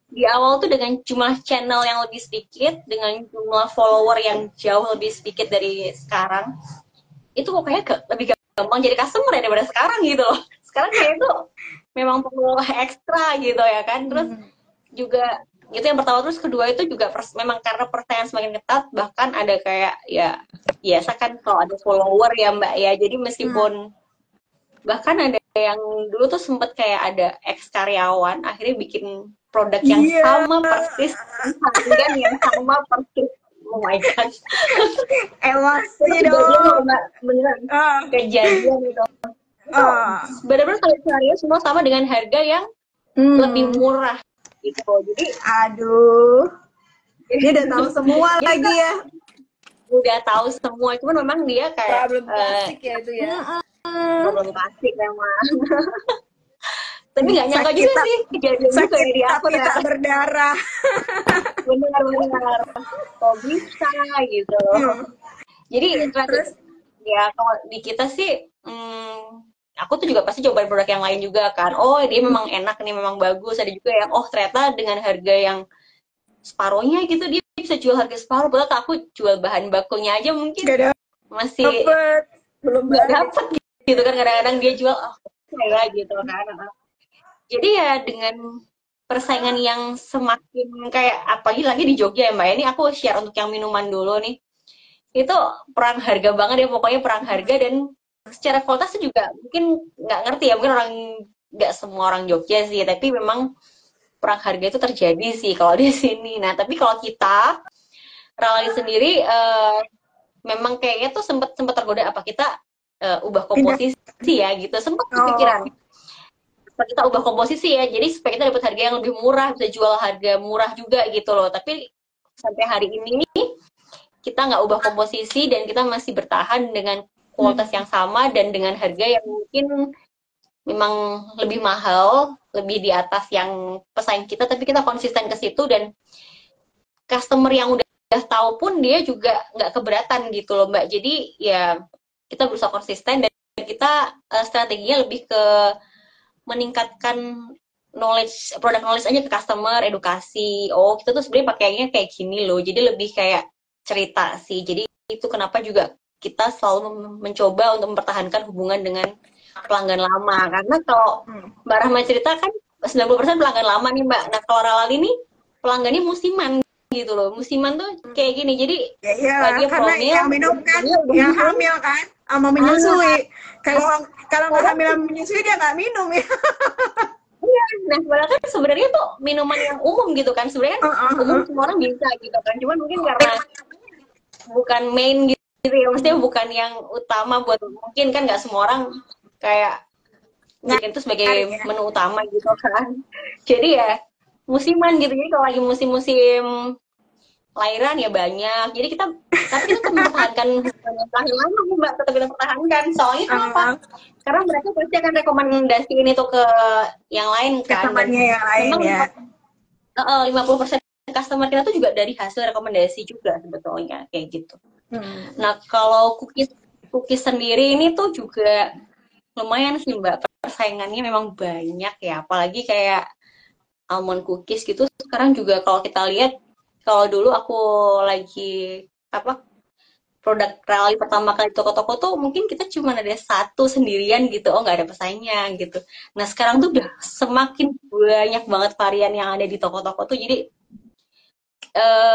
di awal tuh dengan jumlah channel yang lebih sedikit, dengan jumlah follower yang jauh lebih sedikit dari sekarang, itu pokoknya lebih gampang jadi customer ya daripada sekarang gitu loh. Sekarang kayak itu memang perlu ekstra gitu ya kan. Terus juga itu yang pertama, terus kedua itu juga memang karena persaingan semakin ketat, bahkan ada kayak ya biasa kan kalau ada follower ya Mbak ya, jadi meskipun bahkan ada yang dulu tuh sempet kayak ada ex karyawan akhirnya bikin produk yang sama persis, harga yang sama persis. Oh my god. Emosi dong. Beneran kejadian itu. Benar-benar kalau serius semua sama dengan harga yang lebih murah gitu. Jadi aduh, dia udah tahu semua lagi ya. Udah tahu semua, cuman memang dia kayak Problem klasik ya itu ya. problem klasik memang. Tapi nggak nyangka juga sih kejadian itu kayak di aku tak berdarah. Benar-benar kok bisa gitu loh. Jadi terus ya kalau di kita sih aku tuh juga pasti cobain produk yang lain juga kan. Oh dia memang enak nih, memang bagus. Ada juga yang ternyata dengan harga yang separuhnya gitu dia bisa jual harga separuh. Padahal aku jual bahan bakunya aja mungkin masih belum dapet gitu kan. Kadang-kadang dia jual ya gitu kan. Jadi ya dengan persaingan yang semakin kayak apalagi lagi di Jogja ya Mbak. Ini aku share untuk yang minuman dulu nih. Itu perang harga banget ya, pokoknya perang harga. Dan secara kualitas juga mungkin nggak ngerti ya, mungkin nggak semua orang Jogja sih, tapi memang perang harga itu terjadi sih kalau di sini. Nah tapi kalau kita Ralali sendiri memang kayaknya tuh sempat tergoda apa kita ubah komposisi ya gitu, sempat kepikiran kita ubah komposisi ya, jadi supaya kita dapat harga yang lebih murah, bisa jual harga murah juga gitu loh. Tapi sampai hari ini kita nggak ubah komposisi dan kita masih bertahan dengan kualitas yang sama dan dengan harga yang mungkin memang lebih mahal, lebih di atas yang pesaing kita, tapi kita konsisten ke situ dan customer yang udah tahu pun dia juga nggak keberatan gitu loh Mbak. Jadi ya kita berusaha konsisten dan kita strateginya lebih ke meningkatkan knowledge, produk knowledge aja ke customer, edukasi. Oh kita tuh sebenarnya pakainya kayak gini loh, jadi lebih kayak cerita sih. Jadi itu kenapa juga kita selalu mencoba untuk mempertahankan hubungan dengan pelanggan lama. Karena kalau Mbak Rahma cerita kan 90% pelanggan lama nih Mbak. Nah kalau Ralali nih pelanggannya musiman gitu loh. Musiman tuh kayak gini. Jadi lagi karena yang minum kan yang hamil kan sama menyusui. Kalau nggak hamil sama menyusui dia nggak minum ya. Iya, nah padahal kan sebenarnya tuh minuman yang umum gitu kan. Sebenarnya kan umum semua orang bisa gitu kan. Cuman mungkin karena bukan main gitu ya, maksudnya bukan yang utama buat, mungkin kan nggak semua orang kayak bikin itu sebagai Menarik ya. menu utama gitu kan. Jadi ya musiman gitu, jadi kalau lagi musim-musim lahiran ya banyak. Jadi tapi kita tetap mempertahankan hubungan yang telah lama nih Mbak, tetap kita pertahankan. Soalnya kenapa? Eh, Karena mereka pasti akan rekomendasiin itu ke yang lain ke kan. Dan temannya yang lain memang ya. 50% customer kita tuh juga dari hasil rekomendasi juga sebetulnya kayak gitu. Nah, kalau cookies sendiri ini tuh juga lumayan sih Mbak, persaingannya memang banyak ya, apalagi kayak almond cookies gitu. Sekarang juga kalau kita lihat, kalau dulu aku lagi apa produk rally pertama kali toko-toko tuh mungkin kita cuma ada satu sendirian gitu, oh nggak ada pesaingnya gitu. Nah sekarang tuh udah semakin banyak banget varian yang ada di toko-toko tuh, jadi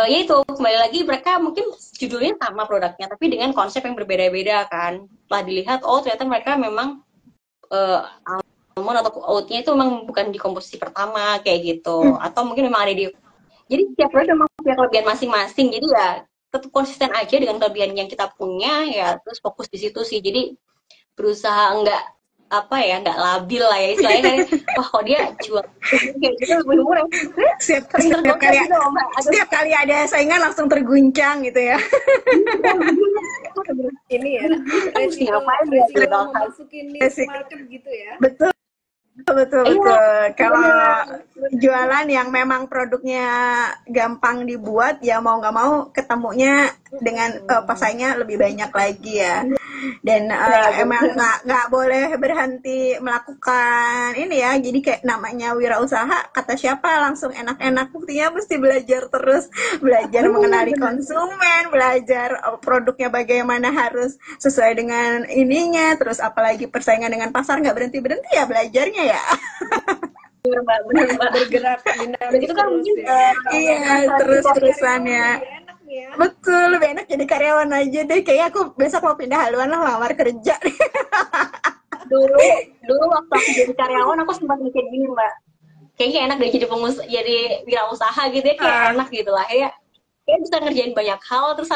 ya itu kembali lagi mereka mungkin judulnya sama produknya tapi dengan konsep yang berbeda-beda kan. Setelah dilihat, oh ternyata mereka memang almond atau oatnya itu memang bukan di komposisi pertama kayak gitu, atau mungkin memang ada di, jadi setiap produk memang punya kelebihan masing-masing, jadi ya tetap konsisten aja dengan kelebihan yang kita punya ya, terus fokus di situ sih. Jadi berusaha nggak labil lah ya istilahnya kan. Wah kok dia jual kayak gitu lebih murah, Setiap kali ada saingan langsung terguncang gitu ya. Ini ya resiko memasukin niche market gitu ya. Betul. Kalau jualan yang memang produknya gampang dibuat, ya mau nggak mau ketemunya dengan pesaingnya lebih banyak lagi ya. Dan emang nggak boleh berhenti melakukan ini ya. Jadi kayak namanya wirausaha, kata siapa langsung enak-enak, buktinya mesti belajar terus, belajar mengenali konsumen, belajar produknya bagaimana harus sesuai dengan ininya, terus apalagi persaingan dengan pasar, nggak berhenti ya belajarnya ya. bener mbak Bergerak dinamis itu kan mungkin iya terus-terusannya. Betul, lebih enak jadi karyawan aja deh. Kayaknya aku besok mau pindah haluan lah, lamar kerja. dulu waktu aku jadi karyawan aku sempat mikir gini mbak, kayaknya enak deh jadi wirausaha gitu ya, kayak enak gitu lah ya, kayak bisa ngerjain banyak hal terus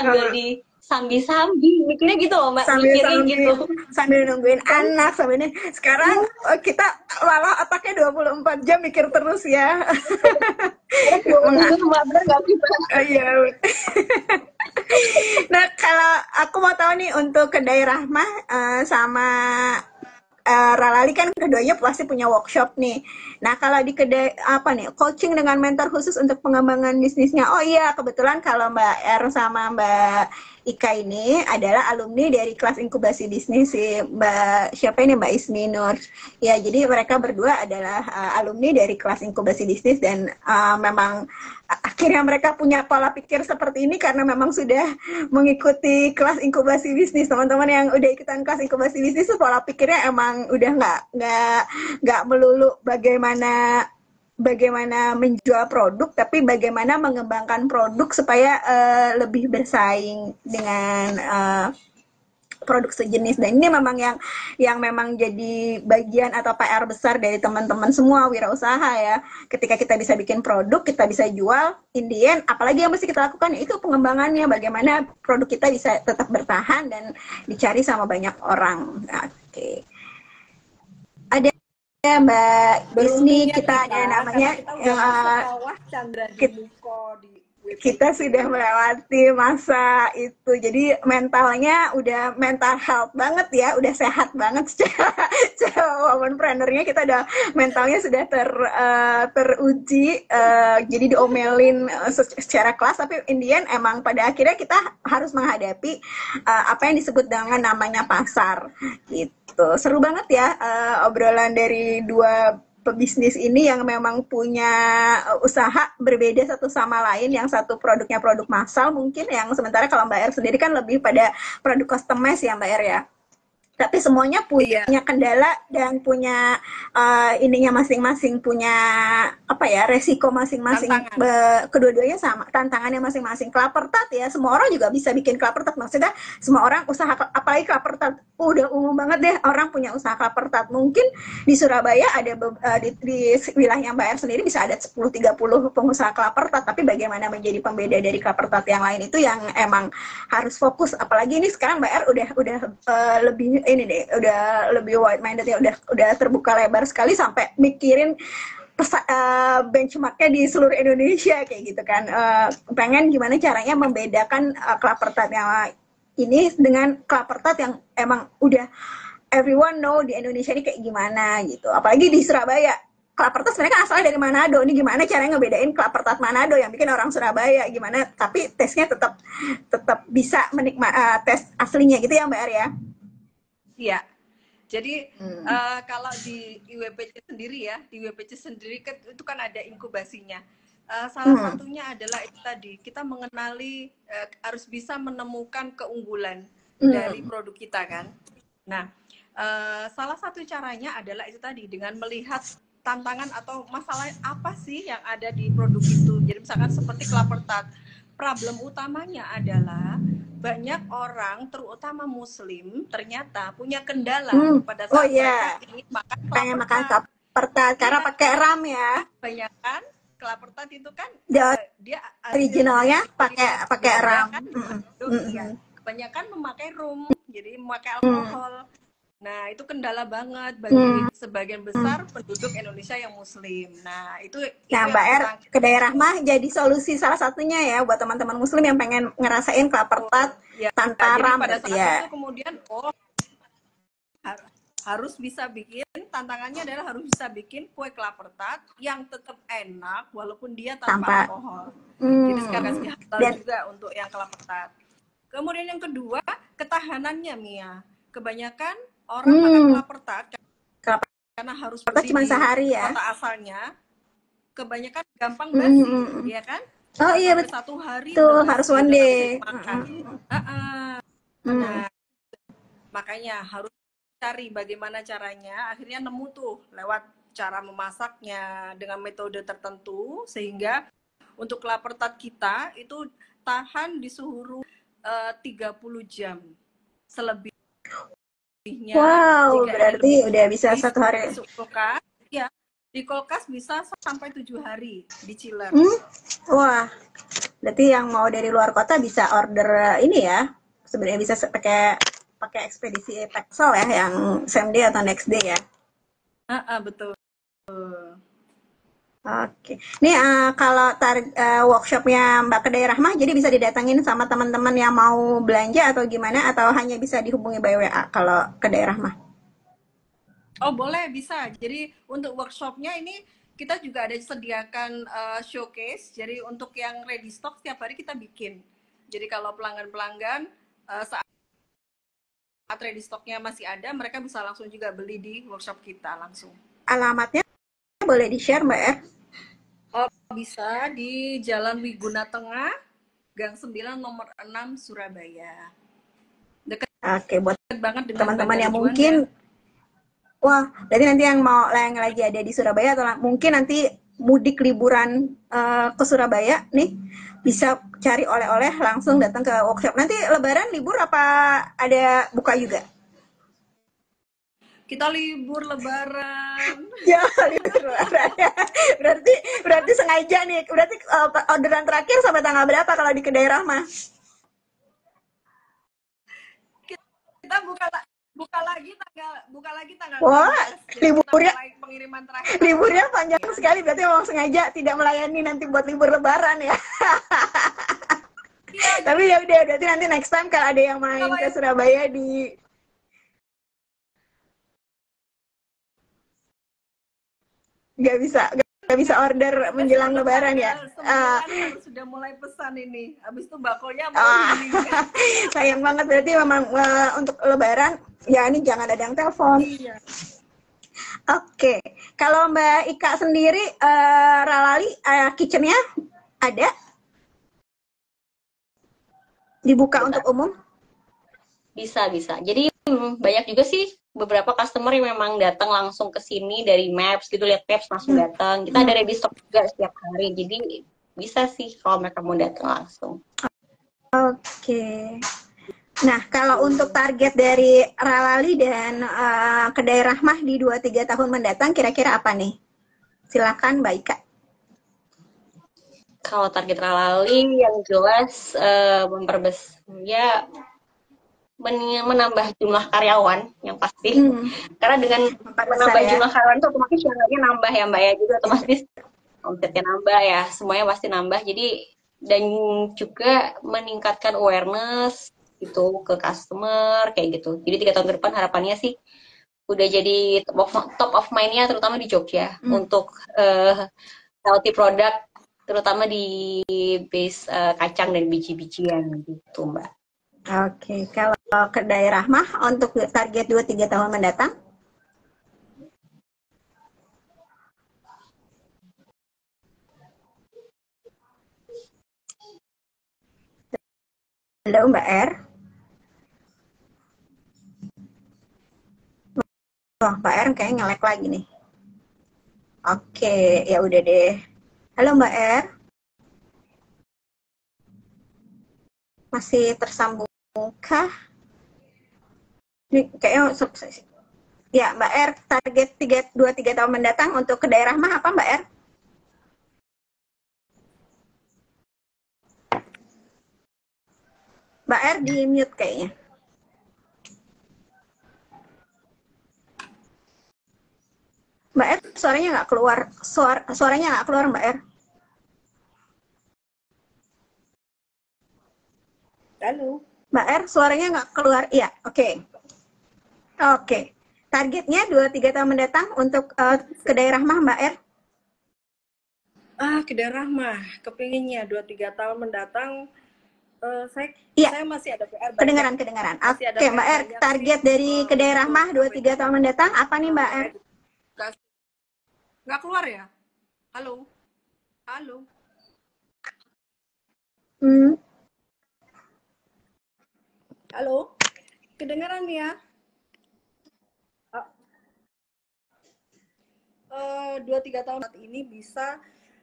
sambil sambi mikirnya gitu loh mbak, mikirnya gitu sambil nungguin anak sambil ini. Sekarang kita malah otaknya 24 jam mikir terus ya. mbak, bener nggak sih mbak? Iya. Nah kalau aku mau tahu nih untuk kedai Rahmah sama Ralali kan keduanya pasti punya workshop nih. Nah kalau di kedai apa nih, coaching dengan mentor khusus untuk pengembangan bisnisnya. Oh iya, kebetulan kalau Mbak R sama Mbak Ika ini adalah alumni dari kelas inkubasi bisnis si Mbak siapa ini, Mbak Ismi Nur. Ya jadi mereka berdua adalah alumni dari kelas inkubasi bisnis, dan memang akhirnya mereka punya pola pikir seperti ini karena memang sudah mengikuti kelas inkubasi bisnis. Teman-teman yang udah ikutan kelas inkubasi bisnis tuh pola pikirnya emang udah nggak melulu bagaimana menjual produk, tapi bagaimana mengembangkan produk supaya lebih bersaing dengan produk sejenis. Dan ini memang yang memang jadi bagian atau PR besar dari teman-teman semua wirausaha ya. Ketika kita bisa bikin produk, kita bisa jual, in the end, apalagi yang mesti kita lakukan itu pengembangannya, bagaimana produk kita bisa tetap bertahan dan dicari sama banyak orang. Oke. Ada Mbak Isni, kita ada namanya kita sudah melewati masa itu, jadi mentalnya udah mental health banget ya, udah sehat banget secara womanpreneurnya, kita udah mentalnya sudah teruji, jadi diomelin secara kelas, tapi in the end emang pada akhirnya kita harus menghadapi apa yang disebut dengan namanya pasar gitu. Seru banget ya obrolan dari dua pebisnis ini yang memang punya usaha berbeda satu sama lain. Yang satu produknya produk massal mungkin, yang sementara kalau Mbak R sendiri kan lebih pada produk customize ya Mbak R ya. tapi semuanya Iya, punya kendala dan punya ininya masing-masing, punya apa ya, resiko masing-masing. tantangan. Kedua-duanya sama, tantangannya masing-masing. Klaper tart ya, semua orang juga bisa bikin klaper tart. Maksudnya semua orang usaha, apalagi klaper tart udah umum banget deh, orang punya usaha klaper tart. Mungkin di Surabaya ada di wilayah Mbak R sendiri bisa ada 10-30 pengusaha klaper tart, tapi bagaimana menjadi pembeda dari klaper tart yang lain itu yang emang harus fokus. Apalagi ini sekarang Mbak R udah lebih ini deh, udah lebih wide minded ya, udah terbuka lebar sekali sampai mikirin benchmarknya di seluruh Indonesia kayak gitu kan. Pengen gimana caranya membedakan klaper tart yang ini dengan klaper tart yang emang udah everyone know di Indonesia ini kayak gimana gitu. Apalagi di Surabaya, klaper tart sebenarnya kan asalnya dari Manado. Ini gimana caranya ngebedain klaper tart Manado yang bikin orang Surabaya gimana, tapi tesnya tetap bisa tes aslinya gitu ya Mbak Ar ya. Iya. Jadi kalau di IWPC sendiri ya, di IWPC sendiri itu kan ada inkubasinya. Salah satunya adalah itu tadi, kita mengenali, harus bisa menemukan keunggulan dari produk kita kan. Nah, salah satu caranya adalah itu tadi, dengan melihat tantangan atau masalah apa sih yang ada di produk itu. Jadi misalkan seperti klaper tart, problem utamanya adalah banyak orang, terutama Muslim, ternyata punya kendala pada saat mereka ingin makan pengen klaper makan tart. klaper tart karena pakai ram ya. Banyak kan klaper tart itu kan dia originalnya pakai ram. Kan, kebanyakan memakai rum, jadi memakai alkohol. Nah, itu kendala banget bagi sebagian besar penduduk Indonesia yang Muslim. Nah, itu Mbak R, ke daerah mah jadi solusi salah satunya ya buat teman-teman Muslim yang pengen ngerasain klaper tart tanpa ram pada saat ya. itu kemudian harus bisa bikin, tantangannya adalah harus bisa bikin kue klaper tart yang tetap enak walaupun dia tanpa alkohol. Jadi sekarang halal juga untuk yang klaper tart. Kemudian yang kedua, ketahanannya Mia. Kebanyakan orang makan klaper tart karena harus beli cuma sehari ya. Kota asalnya, kebanyakan gampang basi, ya kan? Oh iya betul. Satu hari tuh harus one day. Nah, makanya harus cari bagaimana caranya. Akhirnya nemu tuh lewat cara memasaknya dengan metode tertentu sehingga untuk klaper tart kita itu tahan di suhu 30 jam selebih. Wow, berarti udah bisa satu hari. Kulkas, ya, di kulkas bisa sampai 7 hari di chiller. Wah, berarti yang mau dari luar kota bisa order ini ya. Sebenarnya bisa pakai ekspedisi Paxel ya, yang same day atau next day ya. Betul. Oke, nih kalau workshopnya Mbak ke daerah mah, jadi bisa didatangin sama teman-teman yang mau belanja atau gimana, atau hanya bisa dihubungi by WA kalau ke daerah mah? Oh boleh, bisa. Jadi untuk workshopnya ini kita juga ada sediakan showcase. Jadi untuk yang ready stock setiap hari kita bikin. Jadi kalau pelanggan-pelanggan saat ready stocknya masih ada, mereka bisa langsung juga beli di workshop kita langsung. Alamatnya boleh di-share Mbak R? Oh, bisa di Jalan Wiguna Tengah, Gang 9 nomor 6 Surabaya. Dekat buat banget dengan teman-teman yang mungkin wah, jadi nanti yang mau yang lagi ada di Surabaya atau mungkin nanti mudik liburan ke Surabaya nih, bisa cari oleh-oleh langsung datang ke workshop. Nanti lebaran libur apa ada buka juga? Kita libur lebaran. Ya, libur lebaran. Berarti sengaja nih. Berarti orderan terakhir sampai tanggal berapa kalau di ke daerah mah? Kita buka lagi tanggal wah, 16. liburnya pengiriman terakhir. Liburnya panjang sekali, berarti memang sengaja tidak melayani nanti buat libur lebaran ya. Iya, tapi ya udah, berarti nanti next time kalau ada yang main ke Surabaya di nggak bisa order menjelang lebaran ya. Sudah mulai pesan ini. Habis itu bakonya sayang banget, berarti memang untuk lebaran ya ini jangan ada yang telepon. Iya. Oke. Kalau Mbak Ika sendiri Ralali kitchennya ada? Dibuka untuk umum? Bisa. Jadi banyak juga sih beberapa customer yang memang datang langsung ke sini dari Maps gitu, lihat Maps langsung datang. Kita ada ready stock juga setiap hari, jadi bisa sih kalau mereka mau datang langsung. Oke. Nah, kalau untuk target dari Ralali dan Kedai Rahmah di 2-3 tahun mendatang, kira-kira apa nih? Silakan Mbak Ika. Kalau target Ralali yang jelas ya menambah jumlah karyawan yang pasti. Karena dengan menambah jumlah karyawan itu otomatis harganya nambah ya Mbak ya, jadi otomatis omsetnya nambah ya, semuanya pasti nambah. Jadi dan juga meningkatkan awareness itu ke customer kayak gitu. Jadi 3 tahun ke depan harapannya sih udah jadi top of mind-nya terutama di Jogja untuk healthy product, terutama di base kacang dan biji-bijian gitu Mbak. Oke, kalau Kedai Rahmah untuk target 2-3 tahun mendatang? Halo Mbak R. Wah, Mbak R kayaknya ngelek lagi nih. Oke, ya udah deh. Halo Mbak R. Masih tersambung kah? Ini kayaknya ya Mbak R, target 2-3 tahun mendatang untuk Kedai Rahmah apa Mbak R? Mbak R di mute kayaknya. Mbak R suaranya nggak keluar. Suaranya nggak keluar Mbak R. Halo. Mbak R suaranya nggak keluar. Iya, oke. Oke. Targetnya 2-3 tahun mendatang untuk Kedai Rahmah Mbak R? Kedai Rahmah, kepinginnya 2-3 tahun mendatang. Saya masih ada PR. Kedengaran. Oke, Mbak R, target dari Kedai Rahmah 2-3 tahun mendatang apa nih Mbak R? Nggak keluar ya? Halo? Halo? Kedengaran ya? 2-3 tahun saat ini bisa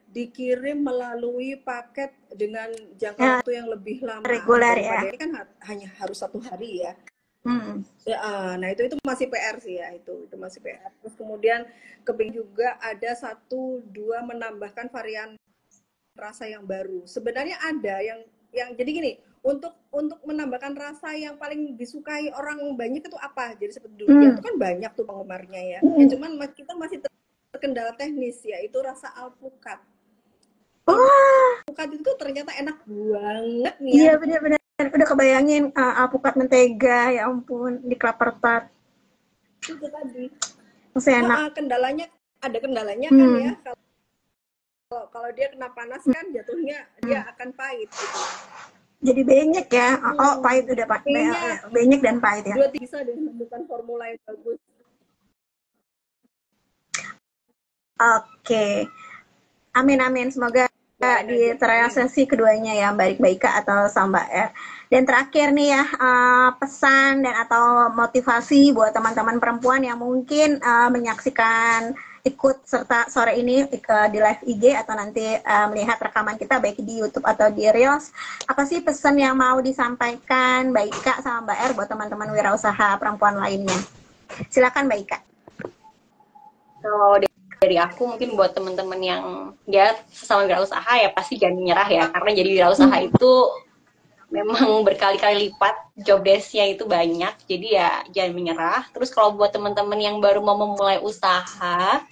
dikirim melalui paket dengan jangka waktu yang lebih lama. Reguler ya. Ini kan hanya harus 1 hari ya. Nah itu masih PR sih ya, itu masih PR. Terus kemudian kepingin juga ada 1-2 menambahkan varian rasa yang baru. Sebenarnya ada yang jadi gini, untuk menambahkan rasa yang paling disukai orang banyak itu apa? Jadi seperti dulu itu kan banyak tuh penggemarnya ya. Cuman kita masih terkendala teknis, yaitu rasa alpukat. Alpukat itu ternyata enak banget nih ya. Iya benar-benar. Udah kebayangin alpukat mentega, ya ampun, di Klaper Tart. Itu tadi. Masih enak. Kendalanya kan ya. Kalau dia kena panas kan jatuhnya dia akan pahit gitu. Jadi benyek ya. Pahit udah benyek dan pahit ya. Dua bisa menemukan formula yang bagus. Oke. Amin. Semoga di sesi keduanya ya, baik Ika atau Mbak R. Dan terakhir nih ya, pesan dan atau motivasi buat teman-teman perempuan yang mungkin menyaksikan ikut serta sore ini di live IG atau nanti melihat rekaman kita baik di YouTube atau di Reels. Apa sih pesan yang mau disampaikan Mbak Ika sama Mbak R buat teman-teman wirausaha perempuan lainnya? Silakan Mbak Ika. Kalau dari aku mungkin buat teman-teman yang ya sesama wirausaha ya pasti jangan menyerah ya, karena jadi wirausaha itu memang berkali-kali lipat job desk-nya itu banyak, jadi ya jangan menyerah. Terus kalau buat teman-teman yang baru mau memulai usaha,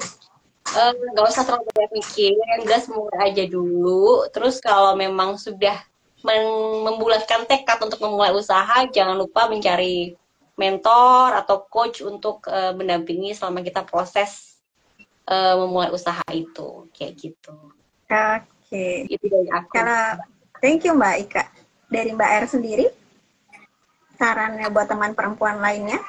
nggak usah terlalu banyak mikir, yang jelas mulai aja dulu. Terus kalau memang sudah membulatkan tekad untuk memulai usaha, jangan lupa mencari mentor atau coach untuk mendampingi selama kita proses memulai usaha itu, kayak gitu. Oke. Itu dari aku. Thank you Mbak Ika. Dari Mbak R sendiri, sarannya buat teman perempuan lainnya?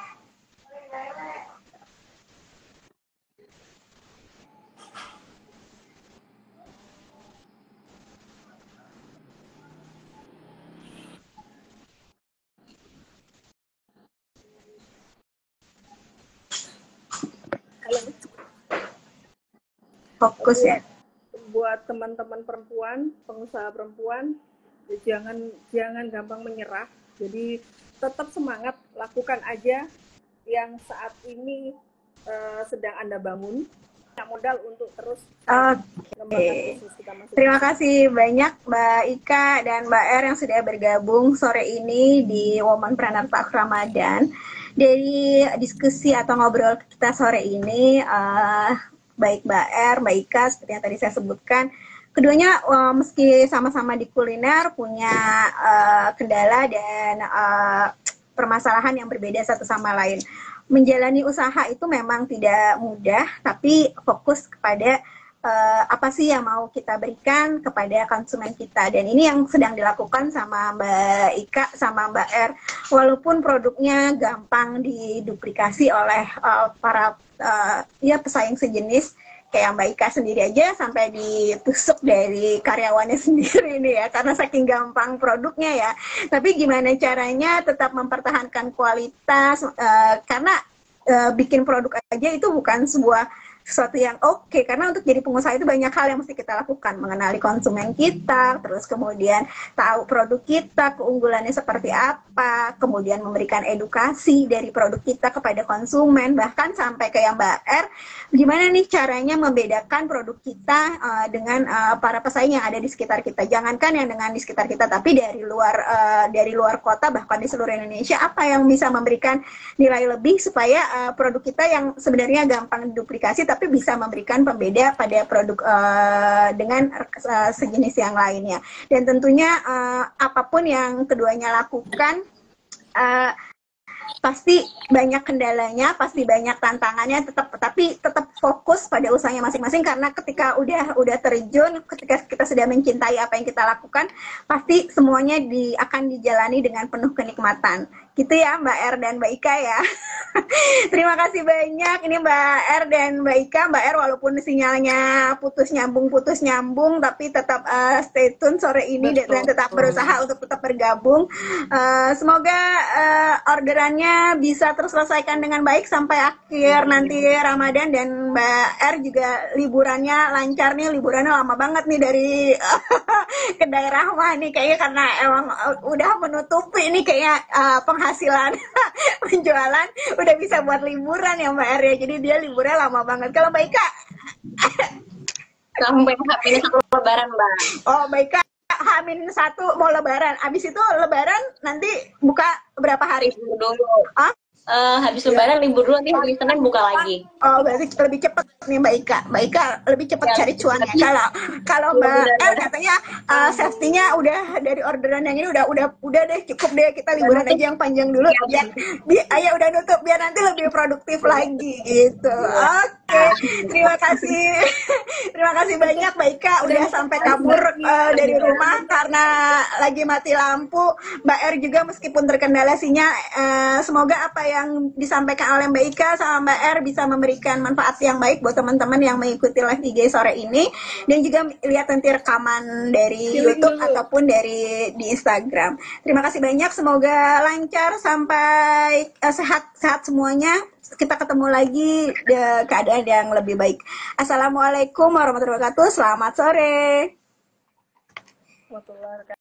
fokus ya. Buat teman-teman perempuan, pengusaha perempuan, jangan gampang menyerah. Jadi tetap semangat, lakukan aja yang saat ini sedang Anda bangun. Nggak modal untuk terus mengembangkan bisnis kita masing-masing. Terima kasih banyak Mbak Ika dan Mbak R yang sudah bergabung sore ini di Womanpreneur Talk Ramadan. Dari diskusi atau ngobrol kita sore ini, baik Mbak R, Mbak Ika, seperti yang tadi saya sebutkan, keduanya meski sama-sama di kuliner punya kendala dan permasalahan yang berbeda satu sama lain. Menjalani usaha itu memang tidak mudah, tapi fokus kepada apa sih yang mau kita berikan kepada konsumen kita. Dan ini yang sedang dilakukan sama Mbak Ika sama Mbak R. Walaupun produknya gampang diduplikasi oleh para pesaing sejenis, kayak Mbak Ika sendiri aja sampai ditusuk dari karyawannya sendiri nih ya, karena saking gampang produknya ya. Tapi gimana caranya tetap mempertahankan kualitas, karena bikin produk aja itu bukan sesuatu yang oke, karena untuk jadi pengusaha itu banyak hal yang mesti kita lakukan, mengenali konsumen kita, terus kemudian tahu produk kita, keunggulannya seperti apa, kemudian memberikan edukasi dari produk kita kepada konsumen, bahkan sampai kayak Mbak R, gimana nih caranya membedakan produk kita dengan para pesaing yang ada di sekitar kita, jangankan yang dengan di sekitar kita, tapi dari luar kota, bahkan di seluruh Indonesia, apa yang bisa memberikan nilai lebih supaya produk kita yang sebenarnya gampang diduplikasi tapi bisa memberikan pembeda pada produk dengan sejenis yang lainnya. Dan tentunya apapun yang keduanya lakukan, pasti banyak kendalanya, pasti banyak tantangannya, tapi tetap fokus pada usahanya masing-masing, karena ketika udah terjun, ketika kita sudah mencintai apa yang kita lakukan, pasti semuanya akan dijalani dengan penuh kenikmatan. Gitu ya Mbak R dan Mbak Ika ya. Terima kasih banyak. Ini Mbak R dan Mbak Ika. Mbak R walaupun sinyalnya putus nyambung, tapi tetap stay tune sore ini. Betul. Dan tetap berusaha untuk tetap bergabung. Semoga orderannya bisa terselesaikan dengan baik sampai akhir nanti Ramadan, dan Mbak R juga liburannya lancar nih. Liburannya lama banget nih dari kedai Rahma nih kayaknya, karena emang udah menutupi nih kayaknya penghasilan penjualan, udah bisa buat liburan ya Mbak R ya. Jadi dia liburnya lama banget. Kalau Mbak Ika sampai H-1 Lebaran, Mbak. Oh, Mbak Ika H-1 mau Lebaran. Abis itu Lebaran nanti buka berapa hari dulu? Habis Lebaran libur dulu, nanti hari Senin buka lagi. Oh, berarti lebih cepat nih Mbak Ika. Mbak Ika lebih cepat cari cuannya. Kalau Mbak R katanya safety-nya udah dari orderan yang ini udah deh, cukup deh kita liburan aja yang panjang dulu. Biar udah nutup biar nanti lebih produktif lagi gitu. Oke. Terima kasih banyak Mbak Ika udah sampai kabur dari rumah karena lagi mati lampu. Mbak R juga meskipun terkendala sinyal, semoga apa yang disampaikan oleh Mbak Ika sama Mbak R bisa memberikan manfaat yang baik buat teman-teman yang mengikuti live IG sore ini, dan juga lihat nanti rekaman dari YouTube ataupun di Instagram. Terima kasih banyak, semoga lancar sampai sehat semuanya. Kita ketemu lagi di keadaan yang lebih baik. Assalamualaikum warahmatullahi wabarakatuh. Selamat sore.